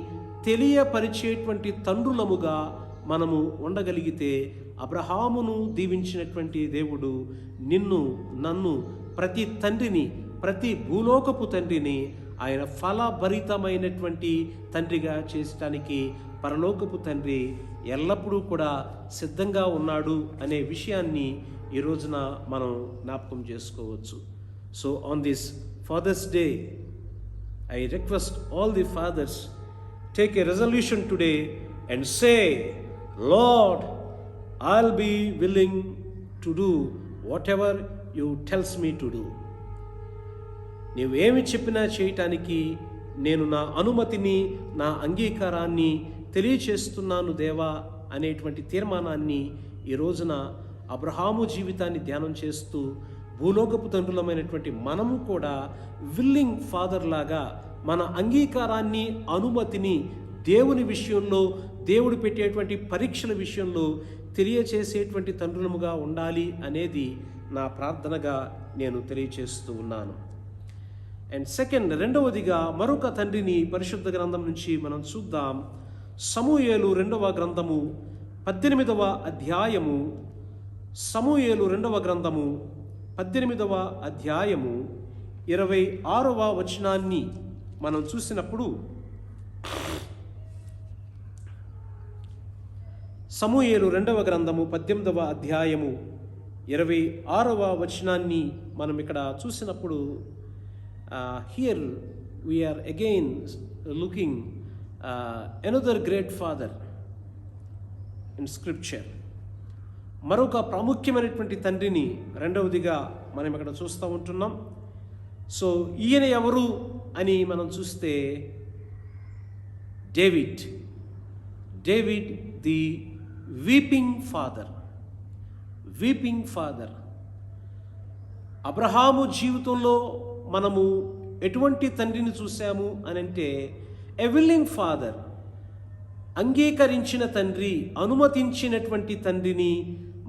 తెలియపరిచేటువంటి తండ్రులముగా మనము ఉండగలిగితే, అబ్రహామును దీవించినటువంటి దేవుడు నిన్ను, నన్ను, ప్రతి తండ్రిని, ప్రతి భూలోకపు తండ్రిని ఆయన ఫలభరితమైనటువంటి తండ్రిగా చేసటానికి పరలోకపు తండ్రి ఎల్లప్పుడూ కూడా సిద్ధంగా ఉన్నాడు అనే విషయాన్ని ఈ రోజున మనం జ్ఞాపకం చేసుకోవచ్చు. So on this Father's Day I request all the fathers, take a resolution today and say, Lord, I'll be willing to do whatever you tells me to do. నీవు ఏమి చెప్పినా చేయటానికి నేను నా అనుమతిని, నా అంగీకారాన్ని తెలియచేస్తున్నాను దేవా అనేటువంటి తీర్మానాన్ని ఈ రోజున అబ్రహాము జీవితాన్ని ధ్యానం చేస్తూ భూలోకపు తండ్రులమైనటువంటి మనము కూడా విల్లింగ్ ఫాదర్ లాగా మన అంగీకారాన్ని, అనుమతిని దేవుని విషయంలో, దేవుడు పెట్టేటువంటి పరీక్షల విషయంలో తెలియచేసేటువంటి తండ్రులముగా ఉండాలి అనేది నా ప్రార్థనగా నేను తెలియచేస్తూ ఉన్నాను. అండ్ సెకండ్, రెండవదిగా మరొక తండ్రిని పరిశుద్ధ గ్రంథం నుంచి మనం చూద్దాం. సమూయేలు రెండవ గ్రంథము 18వ అధ్యాయము, సమూయేలు రెండవ గ్రంథము 18వ అధ్యాయము 26వ వచనాన్ని మనం చూసినప్పుడు, సమూయేలు రెండవ గ్రంథము 18వ అధ్యాయము 26వ వచనాన్ని మనం ఇక్కడ చూసినప్పుడు, here we are again looking another great father in scripture. మరొక ప్రాముఖ్యమైనటువంటి తండ్రిని రెండవదిగా మనం ఇక్కడ చూస్తూ ఉంటున్నాం. సో ఈయన ఎవరు అని మనం చూస్తే, David the weeping father. Abraham జీవితంలో మనము ఎటువంటి తండ్రిని చూసాము అని అంటే, ఎ విల్లింగ్ ఫాదర్, అంగీకరించిన తండ్రి, అనుమతించినటువంటి తండ్రిని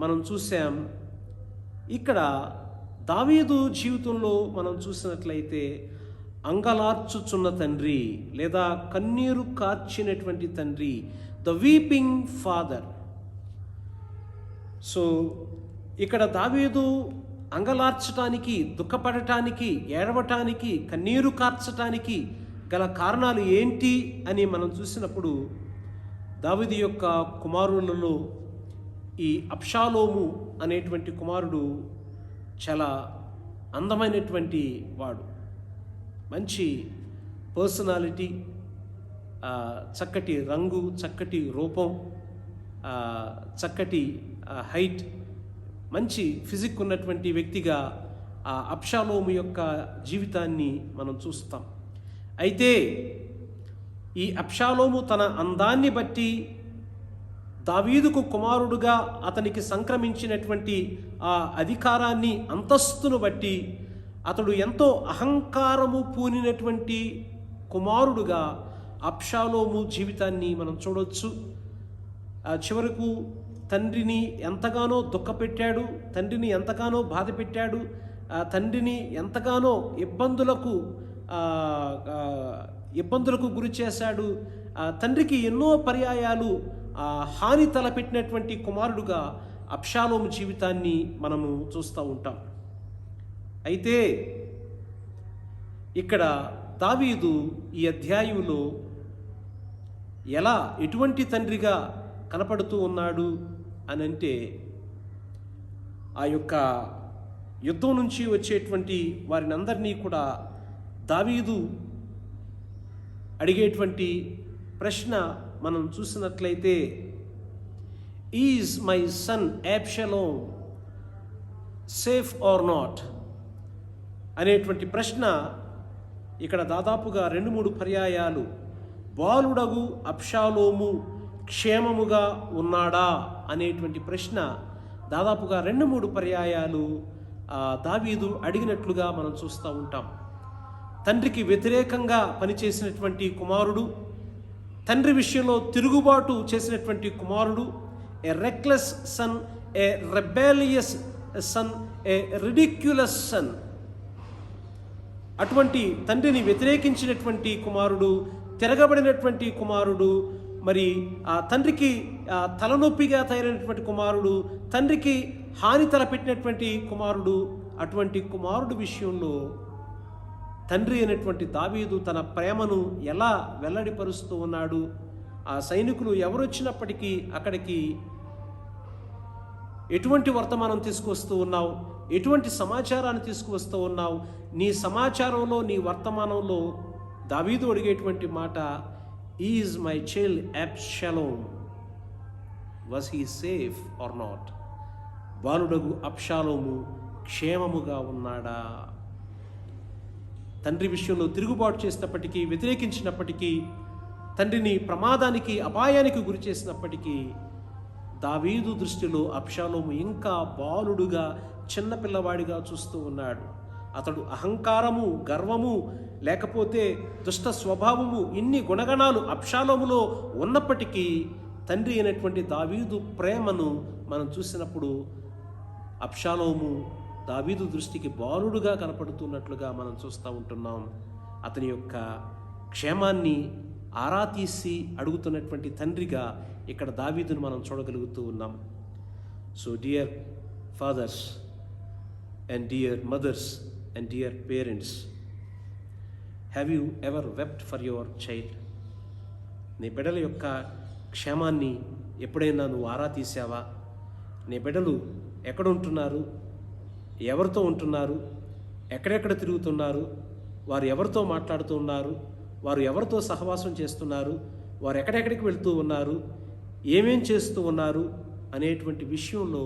మనం చూసాం. ఇక్కడ దావీదు జీవితంలో మనం చూసినట్లయితే అంగలార్చుచున్న తండ్రి లేదా కన్నీరు కార్చినటువంటి తండ్రి, ద వీపింగ్ ఫాదర్. సో ఇక్కడ దావీదు అంగలార్చటానికి, దుఃఖపడటానికి, ఏడవటానికి, కన్నీరు కార్చటానికి గల కారణాలు ఏంటి అని మనం చూసినప్పుడు, దావీదు యొక్క కుమారులలో ఈ అబ్షాలోము అనేటువంటి కుమారుడు చాలా అందమైనటువంటి వాడు, మంచి పర్సనాలిటీ, చక్కటి రంగు, చక్కటి రూపం, చక్కటి హైట్, మంచి ఫిజిక్ ఉన్నటువంటి వ్యక్తిగా ఆ అబ్షాలోము యొక్క జీవితాన్ని మనం చూస్తాం. అయితే ఈ అబ్షాలోము తన అందాన్ని బట్టి, దావీదుకు కుమారుడుగా అతనికి సంక్రమించినటువంటి ఆ అధికారాన్ని, అంతస్తును బట్టి అతడు ఎంతో అహంకారము పూనినటువంటి కుమారుడుగా అబ్షాలోము జీవితాన్ని మనం చూడవచ్చు. చివరకు తండ్రిని ఎంతగానో దుఃఖపెట్టాడు, తండ్రిని ఎంతగానో బాధ పెట్టాడు, తండ్రిని ఎంతగానో ఇబ్బందులకు గురి చేశాడు తండ్రికి ఎన్నో పర్యాయాలు హాని తలపెట్టినటువంటి కుమారుడుగా అబ్షాలోము జీవితాన్ని మనము చూస్తూ ఉంటాం. అయితే ఇక్కడ దావీదు ఈ అధ్యాయంలో ఎటువంటి తండ్రిగా కనపడుతూ ఉన్నాడు అని అంటే, ఆ యొక్క యుద్ధం నుంచి వచ్చేటువంటి వారిని అందరినీ కూడా దావీదు అడిగేటువంటి ప్రశ్న మనం చూసినట్లయితే, is my son Absalom safe or not అనేటువంటి ప్రశ్న ఇక్కడ దాదాపుగా 2-3 పర్యాయాలు బాలుడగు అబ్షాలోము క్షేమముగా ఉన్నాడా అనేటువంటి ప్రశ్న దాదాపుగా 2-3 పర్యాయాలు దావీదు అడిగినట్లుగా మనం చూస్తూ ఉంటాం. తండ్రికి వ్యతిరేకంగా పనిచేసినటువంటి కుమారుడు, తండ్రి విషయంలో తిరుగుబాటు చేసినటువంటి కుమారుడు, ఏ రెక్లెస్ సన్, ఏ రెబెలియస్ సన్, ఏ రిడిక్యులస్ సన్, అటువంటి తండ్రిని వ్యతిరేకించినటువంటి కుమారుడు, తిరగబడినటువంటి కుమారుడు, మరి ఆ తండ్రికి తలనొప్పిగా తయారైనటువంటి కుమారుడు, తండ్రికి హాని తలపెట్టినటువంటి కుమారుడు, అటువంటి కుమారుడు విషయంలో తండ్రి అయినటువంటి దావీదు తన ప్రేమను ఎలా వెల్లడిపరుస్తూ ఉన్నాడు. ఆ సైనికులు ఎవరొచ్చినప్పటికీ అక్కడికి ఎటువంటి వర్తమానం తీసుకువస్తూ ఉన్నావు, ఎటువంటి సమాచారాన్ని తీసుకువస్తూ ఉన్నావు, నీ సమాచారంలో నీ వర్తమానంలో దావీదు అడిగేటువంటి మాట, is my child Absalom was he safe or not, బాలుడగు అబ్షాలోము క్షేమముగా ఉన్నాడా. తండ్రి విషయంలో తిరుగుబాటు చేసినప్పటికీ, వ్యతిరేకించినప్పటికీ, తండ్రిని ప్రమాదానికి అపాయానికి గురి చేసినప్పటికీ దావీదు దృష్టిలో అబ్షాలోము ఇంకా బాలుడుగా చిన్నపిల్లవాడిగా చూస్తూ ఉన్నాడు. అతడు అహంకారము, గర్వము, లేకపోతే దుష్ట స్వభావము, ఇన్ని గుణగణాలు అబ్షాలోములో ఉన్నప్పటికీ తండ్రి అయినటువంటి దావీదు ప్రేమను మనం చూసినప్పుడు అబ్షాలోము దావీదు దృష్టికి బాలుడుగా కనపడుతున్నట్లుగా మనం చూస్తూ ఉంటున్నాం. అతని యొక్క క్షేమాన్ని ఆరా తీసి అడుగుతున్నటువంటి తండ్రిగా ఇక్కడ దావీదును మనం చూడగలుగుతూ ఉన్నాం. So dear fathers and dear mothers and dear parents, have you ever wept for your child? నీ బిడ్డల యొక్క క్షేమాన్ని ఎప్పుడైనా నువ్వు ఆరా తీసావా? నీ బిడ్డలు ఎక్కడ ఉంటున్నారు, ఎవరితో ఉంటున్నారు, ఎక్కడెక్కడ తిరుగుతున్నారు, వారు ఎవరితో మాట్లాడుతూ ఉన్నారు, వారు ఎవరితో సహవాసం చేస్తున్నారు, వారు ఎక్కడెక్కడికి వెళ్తూ ఉన్నారు, ఏమేం చేస్తూ ఉన్నారు అనేటువంటి విషయంలో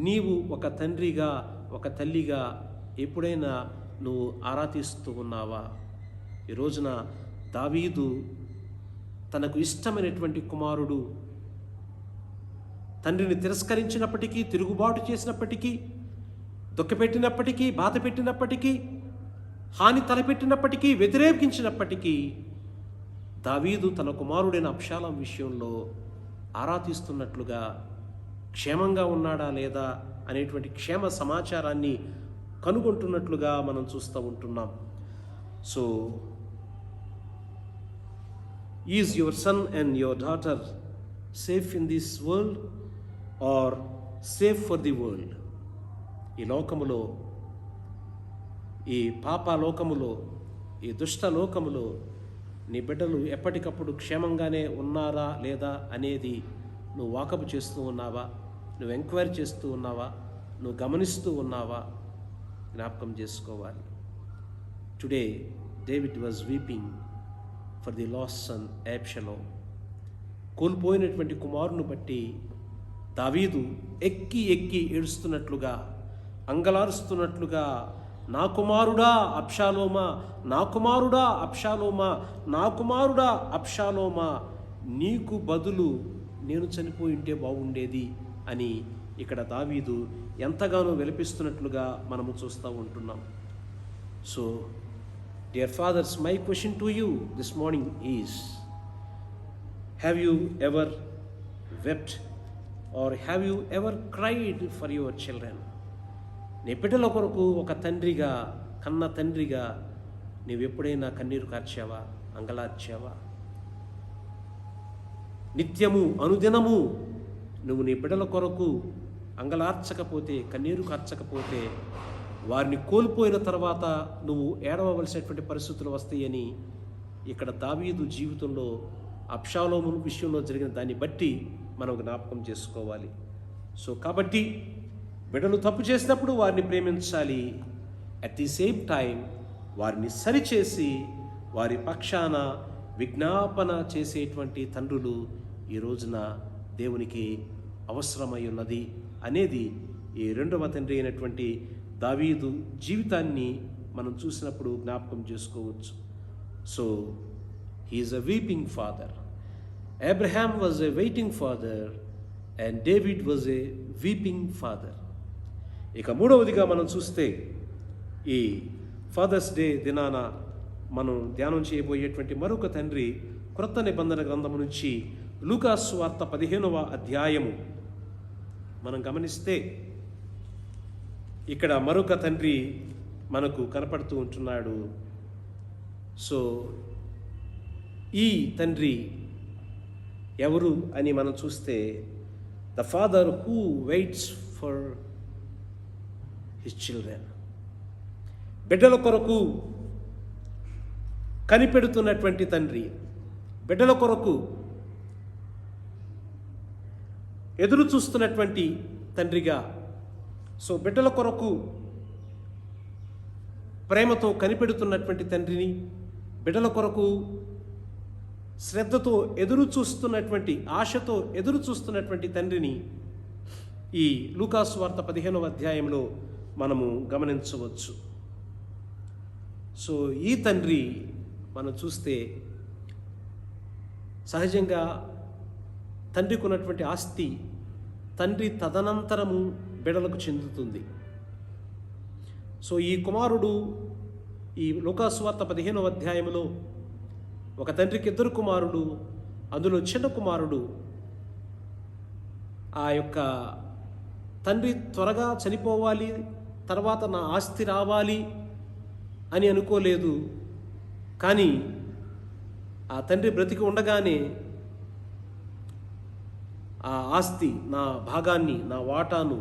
నీవు ఒక తండ్రిగా, ఒక తల్లిగా ఎప్పుడైనా నువ్వు ఆరా తీస్తూ ఉన్నావా? ఈ రోజున దావీదు తనకు ఇష్టమైనటువంటి కుమారుడు తండ్రిని తిరస్కరించినప్పటికీ, తిరుగుబాటు చేసినప్పటికీ, దుఃఖపెట్టినప్పటికీ, బాధ పెట్టినప్పటికీ, హాని తలపెట్టినప్పటికీ, వ్యతిరేకించినప్పటికీ దావీదు తన కుమారుడైన అబ్షాలోం విషయంలో ఆరా తీస్తున్నట్లుగా క్షేమంగా ఉన్నాడా లేదా అనేటువంటి క్షేమ సమాచారాన్ని కనుగొంటున్నట్లుగా మనం చూస్తూ ఉంటున్నాం. So is your son and your daughter safe in this world or safe for the world? ఈ లోకములో, ఈ పాప లోకములో, ఈ దుష్ట లోకములో నీ బిడ్డలు ఎప్పటికప్పుడు క్షేమంగానే ఉన్నారా లేదా అనేది నువ్వు వాకపు చేస్తూ ఉన్నావా? నువ్వు ఎంక్వైరీ చేస్తూ ఉన్నావా? నువ్వు గమనిస్తూ ఉన్నావా? జ్ఞాపకం చేసుకోవాలి. Today David was weeping for the lost son Absalom. కోల్పోయినటువంటి కుమారుని బట్టి దావీదు ఎక్కి ఎక్కి ఏడుస్తున్నట్లుగా, అంగలారుస్తున్నట్లుగా, నా కుమారుడా అబ్షాలోమా, నా కుమారుడా అబ్షాలోమా, నా కుమారుడా అబ్షాలోమా, నీకు బదులు నేను చనిపోయి ఉంటే బాగుండేది అని ఇక్కడ దావీదు ఎంతగానో విలపిస్తున్నట్లుగా మనము చూస్తూ ఉంటున్నాం. So dear fathers, my question to you this morning is, have you ever wept or have you ever cried for your children? నీ బిడ్డల కొరకు ఒక తండ్రిగా, కన్న తండ్రిగా నీవు ఎప్పుడైనా కన్నీరు కార్చావా, అంగలార్చావా? నిత్యము అనుదినము నువ్వు నీ బిడ్డల కొరకు అంగలార్చకపోతే, కన్నీరు కార్చకపోతే, వారిని కోల్పోయిన తర్వాత నువ్వు ఏడవలసినటువంటి పరిస్థితులు వస్తాయని ఇక్కడ దావీదు జీవితంలో అబ్షాలోము విషయంలో జరిగిన దాన్ని బట్టి మనం జ్ఞాపకం చేసుకోవాలి. సో కాబట్టి బిడ్డలు తప్పు చేసినప్పుడు వారిని ప్రేమించాలి. అట్ ది సేమ్ టైం వారిని సరిచేసి వారి పక్షాన విజ్ఞాపన చేసేటువంటి తండ్రులు ఈ రోజున దేవునికి అవసరమై ఉన్నది అనేది ఈ రెండవ తండ్రి అయినటువంటి దావీదు జీవితాన్ని మనం చూసినప్పుడు జ్ఞాపకం చేసుకోవచ్చు. So he's a weeping father. Abraham was a waiting father and David was a weeping father. ఇక మూడవదిగా మనం చూస్తే ఈ ఫాదర్స్ డే దినాన మనం ధ్యానం చేయబోయేటువంటి మరొక తండ్రి క్రొత్త నిబంధన గ్రంథము నుంచి లూకాసు వార్త 15వ అధ్యాయము మనం గమనిస్తే ఇక్కడ మరొక తండ్రి మనకు కనపడుతూ ఉంటున్నాడు. సో ఈ తండ్రి ఎవరు అని మనం చూస్తే the father who weights for his children. బిడ్డల కొరకు కనిపెడుతున్నటువంటి తండ్రి, బిడ్డల కొరకు ఎదురు చూస్తున్నటువంటి తండ్రిగా, సో బిడ్డల కొరకు ప్రేమతో కనిపెడుతున్నటువంటి తండ్రిని, బిడ్డల కొరకు శ్రద్ధతో ఎదురు చూస్తున్నటువంటి, ఆశతో ఎదురు చూస్తున్నటువంటి తండ్రిని ఈ లూకాసు వార్త 15వ అధ్యాయంలో మనము గమనించవచ్చు. సో ఈ తండ్రి మనం చూస్తే సహజంగా తండ్రికి ఉన్నటువంటి ఆస్తి తండ్రి తదనంతరము బిడ్డలకు చెందుతుంది. సో ఈ కుమారుడు ఈ లూకాసు వార్త 15వ అధ్యాయంలో ఒక తండ్రికి 2 కుమారుడు, అందులో చిన్న కుమారుడు ఆ యొక్క తండ్రి త్వరగా చనిపోవాలి, తర్వాత నా ఆస్తి రావాలి అని అనుకోలేదు. కానీ ఆ తండ్రి బ్రతికి ఉండగానే ఆ ఆస్తి, నా భాగాన్ని, నా వాటాను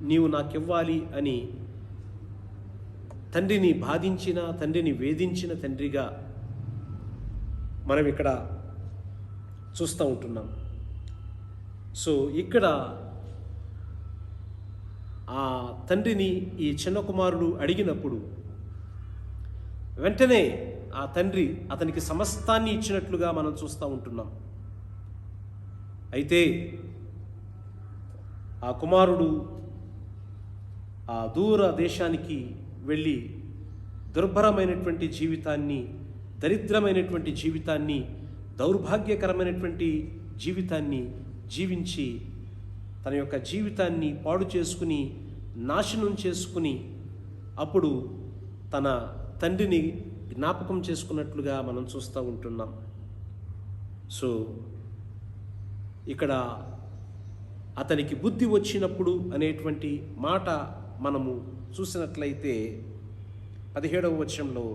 నీవు నాకివ్వాలి అని తండ్రిని బాధించిన, తండ్రిని వేధించిన తండ్రిగా మనం ఇక్కడ చూస్తూ ఉంటున్నాం. సో ఇక్కడ ఆ తండ్రిని ఈ చిన్న కుమారుడు అడిగినప్పుడు వెంటనే ఆ తండ్రి అతనికి సమస్తాన్ని ఇచ్చినట్లుగా మనం చూస్తూ ఉంటున్నాం. అయితే ఆ కుమారుడు ఆ దూర దేశానికి వెళ్ళి దుర్భరమైనటువంటి జీవితాన్ని, దరిద్రమైనటువంటి జీవితాన్ని, దౌర్భాగ్యకరమైనటువంటి జీవితాన్ని జీవించి తన యొక్క జీవితాన్ని పాడు చేసుకుని, నాశనం చేసుకుని, అప్పుడు తన తండ్రిని జ్ఞాపకం చేసుకున్నట్లుగా మనం చూస్తూ ఉంటున్నాం. సో ఇక్కడ అతనికి బుద్ధి వచ్చినప్పుడు అనేటువంటి మాట మనము చూసినట్లయితే 17వ వచనంలో,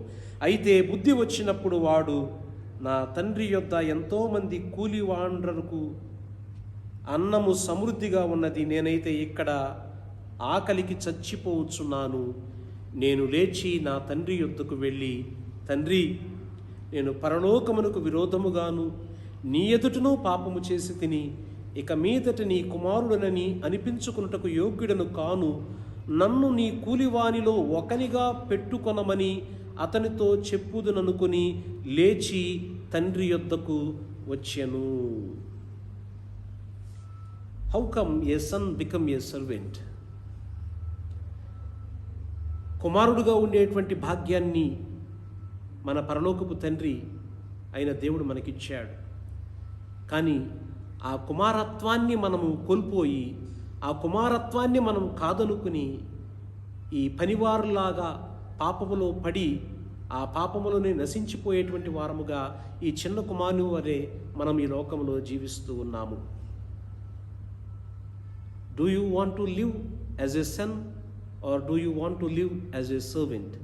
అయితే బుద్ధి వచ్చినప్పుడు వాడు నా తండ్రి యొద్ద ఎంతోమంది కూలివాండ్రకు అన్నము సమృద్ధిగా ఉన్నది, నేనైతే ఇక్కడ ఆకలికి చచ్చిపోవచ్చున్నాను. నేను లేచి నా తండ్రి యొద్దకు వెళ్ళి, తండ్రి, నేను పరలోకమునకు విరోధముగాను నీ ఎదుటను పాపము చేసి తిని ఇక మీదట నీ కుమారుడనని అనిపించుకున్నటకు యోగ్యుడను కాను. నన్ను నీ కూలివానిలో ఒకనిగా పెట్టుకొనమని అతనితో చెప్పుదుననుకుని లేచి తండ్రి యొద్దకు వచ్చెను. How come a son become a servant? కుమారుడుగా ఉండేటువంటి భాగ్యాన్ని మన పరలోకపు తండ్రి అయిన దేవుడు మనకిచ్చాడు. కానీ ఆ కుమారత్వాన్ని మనము కోల్పోయి, ఆ కుమారత్వాన్ని మనం కాదనుకుని ఈ పనివారులాగా పాపములో పడి ఆ పాపములోనే నశించిపోయేటువంటి వారముగా ఈ చిన్న కుమారుని వరే మనం ఈ లోకంలో జీవిస్తూ ఉన్నాము. Do you want to live as a son or do you want to live as a servant?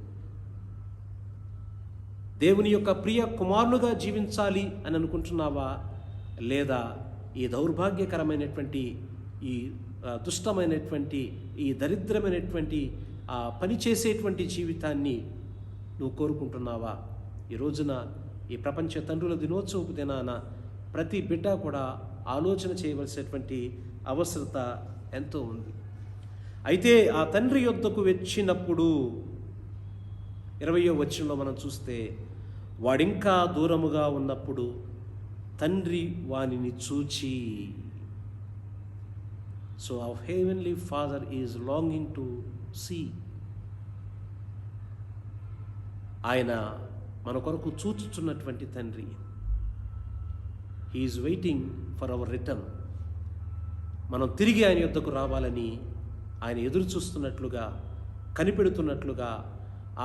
దేవుని యొక్క ప్రియ కుమారులుగా జీవించాలి అని అనుకుంటున్నావా, లేదా ఈ దౌర్భాగ్యకరమైనటువంటి ఈ దుష్టమైనటువంటి ఈ దరిద్రమైనటువంటి పని చేసేటువంటి జీవితాన్ని నువ్వు కోరుకుంటున్నావా? ఈ రోజున ఈ ప్రపంచ తండ్రుల దినోత్సవపు దినాన ప్రతి బిడ్డ కూడా ఆలోచన చేయవలసినటువంటి అవసరత ఎంతో ఉంది. అయితే ఆ తండ్రి యొద్దకు వచ్చినప్పుడు 20వ వచనంలో మనం చూస్తే, వాడింకా దూరముగా ఉన్నప్పుడు తండ్రి వానిని చూచి. So our heavenly Father is longing to see. ఆయన మన కొరకు చూచుచున్నటువంటి తండ్రి. He is waiting for our return. మనం తిరిగి ఆయన యొద్దకు రావాలని ఆయన ఎదురు చూస్తున్నట్లుగా, కనిపెడుతున్నట్లుగా,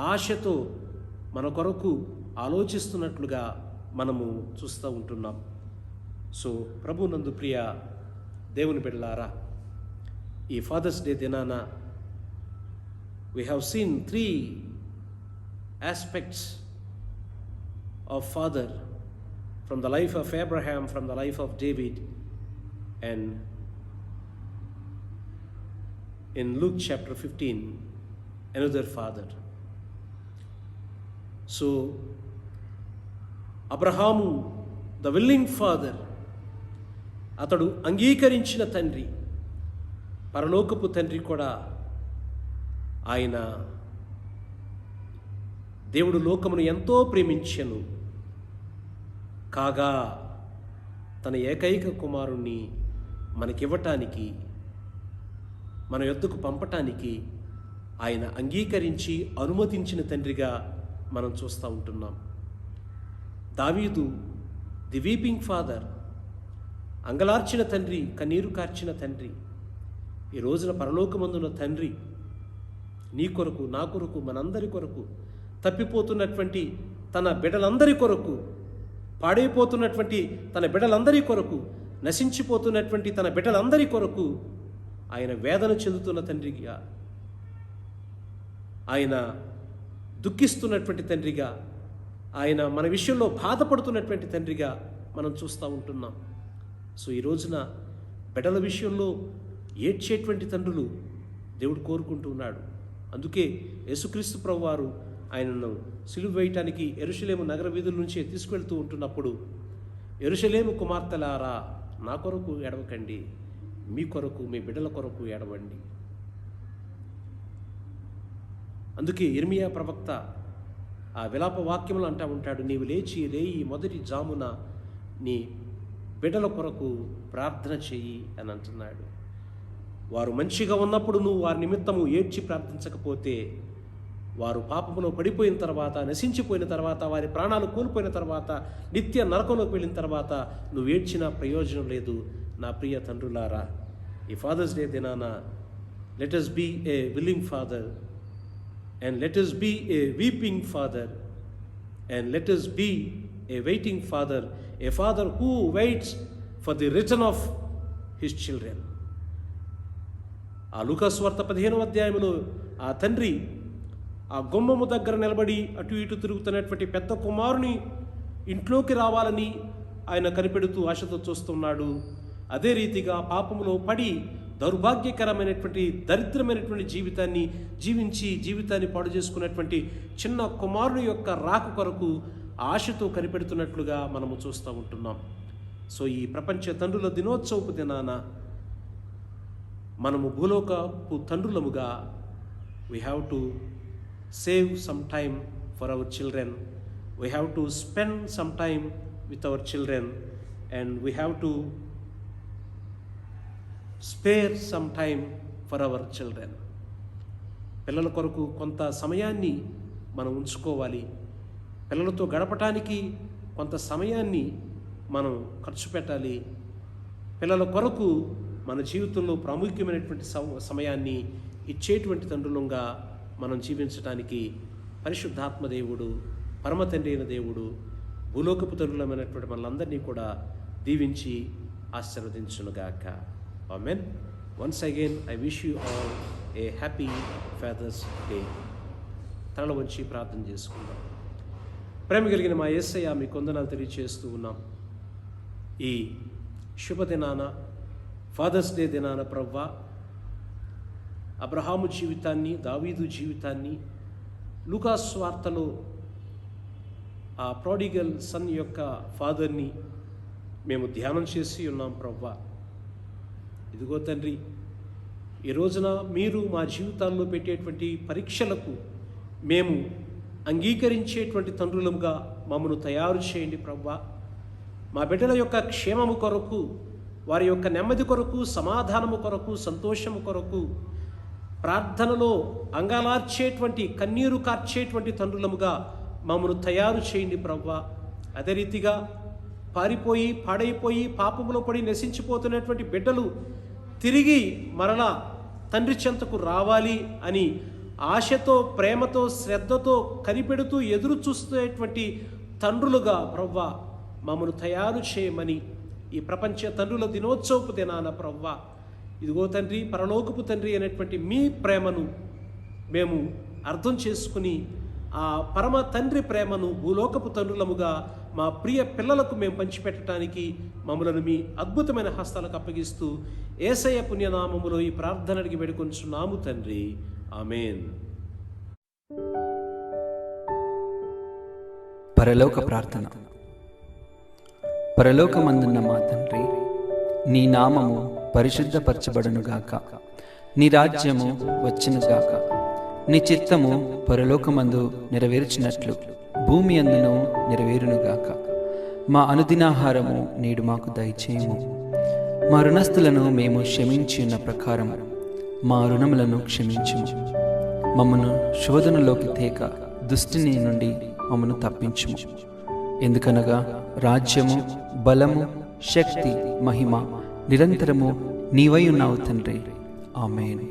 ఆశతో మన కొరకు ఆలోచిస్తున్నట్లుగా మనము చూస్తూ ఉంటున్నాం. సో ప్రభునందు ప్రియ దేవుని బిడ్డలారా, ఈ ఫాదర్స్ డే దినాన we have seen 3 aspects of father from the life of Abraham, from the life of David, and in Luke chapter 15 another father. So Abraham the willing father, అతడు అంగీకరించిన తండ్రి. పరలోకపు తండ్రి కూడా ఆయన దేవుడు లోకమును ఎంతో ప్రేమించెను కాగా తన ఏకైక కుమారుణ్ణి మనకివ్వటానికి, మన యొద్దకు పంపటానికి ఆయన అంగీకరించి అనుమతించిన తండ్రిగా మనం చూస్తూ ఉంటున్నాం. దావీదు ది వీపింగ్ ఫాదర్, అంగలార్చిన తండ్రి, కన్నీరు కార్చిన తండ్రి. ఈ రోజున పరలోకమందున్న తండ్రి నీ కొరకు, నా కొరకు, మనందరి కొరకు, తప్పిపోతున్నటువంటి తన బిడ్డలందరి కొరకు, పాడైపోతున్నటువంటి తన బిడ్డలందరి కొరకు, నశించిపోతున్నటువంటి తన బిడ్డలందరి కొరకు ఆయన వేదన చెందుతున్న తండ్రిగా, ఆయన దుఃఖిస్తున్నటువంటి తండ్రిగా, ఆయన మన విషయంలో బాధపడుతున్నటువంటి తండ్రిగా మనం చూస్తూ ఉంటున్నాం. సో ఈ రోజున బిడ్డల విషయంలో ఏడ్చేటువంటి తండ్రులు దేవుడు కోరుకుంటూ ఉన్నాడు. అందుకే యేసుక్రీస్తు ప్రభువారు ఆయనను సిలువ వేయటానికి యెరూషలేము నగర వీధుల నుంచి తీసుకెళ్తూ ఉంటున్నప్పుడు, యెరూషలేము కుమార్తెలారా నా కొరకు ఏడవకండి, మీ కొరకు, మీ బిడ్డల కొరకు ఏడవండి. అందుకే ఇర్మియా ప్రవక్త ఆ విలాప వాక్యములు అంటూ ఉంటాడు, నీవు లేచి రేయి మొదటి జామున నీ బిడ్డల కొరకు ప్రార్థన చెయ్యి అని అంటున్నాడు. వారు మంచిగా ఉన్నప్పుడు నువ్వు వారి నిమిత్తము ఏడ్చి ప్రార్థించకపోతే, వారు పాపములో పడిపోయిన తర్వాత, నశించిపోయిన తర్వాత, వారి ప్రాణాలు కోల్పోయిన తర్వాత, నిత్య నరకంలోకి వెళ్ళిన తర్వాత నువ్వు ఏడ్చిన ప్రయోజనం లేదు. నా ప్రియ తండ్రులారా, ఈ ఫాదర్స్ డే దినాన let us be a willing father, and let us be a weeping father, and let us be a waiting father, a father who waits for the return of his children. ఆ లూకాసు వార్త 15వ అధ్యాయంలో ఆ తండ్రి ఆ గుమ్మము దగ్గర నిలబడి అటు ఇటు తిరుగుతున్నటువంటి పెద్ద కుమారుని ఇంట్లోకి రావాలని ఆయన కనిపెడుతూ ఆశతో చూస్తున్నాడు. అదే రీతిగా పాపములో పడి దౌర్భాగ్యకరమైనటువంటి దరిద్రమైనటువంటి జీవితాన్ని జీవితాన్ని పాడు చేసుకున్నటువంటి చిన్న కుమారుని యొక్క రాక కొరకు ఆశతో కనిపెడుతున్నట్లుగా మనము చూస్తూ ఉంటున్నాం. సో ఈ ప్రపంచ తండ్రుల దినోత్సవపు దినాన మనము భూలోకపు తండ్రులముగా we have to save some time for our children, we have to spend some time with our children, and we have to spare some time for our children. పిల్లల కొరకు కొంత సమయాన్ని మనం ఉంచుకోవాలి. పిల్లలతో గడపటానికి కొంత సమయాన్ని మనం ఖర్చు పెట్టాలి. పిల్లల కొరకు మన జీవితంలో ప్రాముఖ్యమైనటువంటి సమయాన్ని ఇచ్చేటువంటి తండ్రులంగా మనం జీవించడానికి పరిశుద్ధాత్మ దేవుడు, పరమ తండ్రి అయిన దేవుడు, భూలోకపు తండ్రులమైనటువంటి మనలందరినీ కూడా దీవించి ఆశీర్వదించునుగాక. Amen. Once again I wish you all a happy Father's Day. తల వంచి ప్రార్థన చేసుకుందాం. ప్రేమ కలిగిన మా యేసయ్య, మీ కొందనాలు తెలియచేస్తూ ఉన్నాం. ఈ శుభదినాన ఫాదర్స్ డే దినాన ప్రవ్వా అబ్రహాము జీవితాన్ని, దావీదు జీవితాన్ని, లూకాస్ వార్తలో ఆ ప్రాడిగల్ సన్ యొక్క ఫాదర్ని మేము ధ్యానం చేసి ఉన్నాం ప్రవ్వా. ఇదిగో తండ్రి, ఈ రోజున మీరు మా జీవితాల్లో పెట్టేటువంటి పరీక్షలకు మేము అంగీకరించేటువంటి తండ్రులముగా మమ్మను తయారు చేయండి ప్రవ్వా. మా బిడ్డల యొక్క క్షేమము కొరకు, వారి యొక్క నెమ్మది కొరకు, సమాధానము కొరకు, సంతోషము కొరకు ప్రార్థనలో అంగాలార్చేటువంటి, కన్నీరు కార్చేటువంటి తండ్రులముగా మమ్మను తయారు చేయండి ప్రవ్వా. అదే రీతిగా పారిపోయి, పాడైపోయి, పాపములో పడి నశించిపోతున్నటువంటి బిడ్డలు తిరిగి మరలా తండ్రి చెంతకు రావాలి అని ఆశతో, ప్రేమతో, శ్రద్ధతో కనిపెడుతూ ఎదురు చూసేటువంటి తండ్రులుగా ప్రవ్వా మమ్మను తయారు చేయమని ఈ ప్రపంచ తండ్రుల దినోత్సవపు దినాన ప్రవ్వా, ఇదిగో తండ్రి, పరలోకపు తండ్రి అనేటువంటి మీ ప్రేమను మేము అర్థం చేసుకుని ఆ పరమ తండ్రి ప్రేమను భూలోకపు తండ్రులముగా మా ప్రియ పిల్లలకు మేము పంచిపెట్టడానికి మమ్మలను మీ అద్భుతమైన హస్తాలకు అప్పగిస్తూ యేసయ్య పుణ్యనామములో ఈ ప్రార్థన అడిగి వేడుకొంచున్నాము తండ్రి. ఆమేన్. పరలోక ప్రార్థన. పరలోకమందున్న మా తండ్రి, నీ నామము పరిశుద్ధపరచబడునుగాక, నీ రాజ్యము వచ్చునుగాక, నీ చిత్తము పరలోకమందు నెరవేర్చినట్లు భూమి అందును నెరవేరునుగాక. మా అనుదినాహారము నేడు మాకు దయచేయము. మా రుణస్థులను మేము క్షమించి ఉన్న ప్రకారం మా రుణములను క్షమించుము. మమ్మను శోధనలోకి తేక దుష్టిని నుండి మమ్మను తప్పించుము. ఎందుకనగా రాజ్యము, బలము, శక్తి, మహిమ నిరంతరము నీవై ఉన్నావు తండ్రి. ఆమేన్.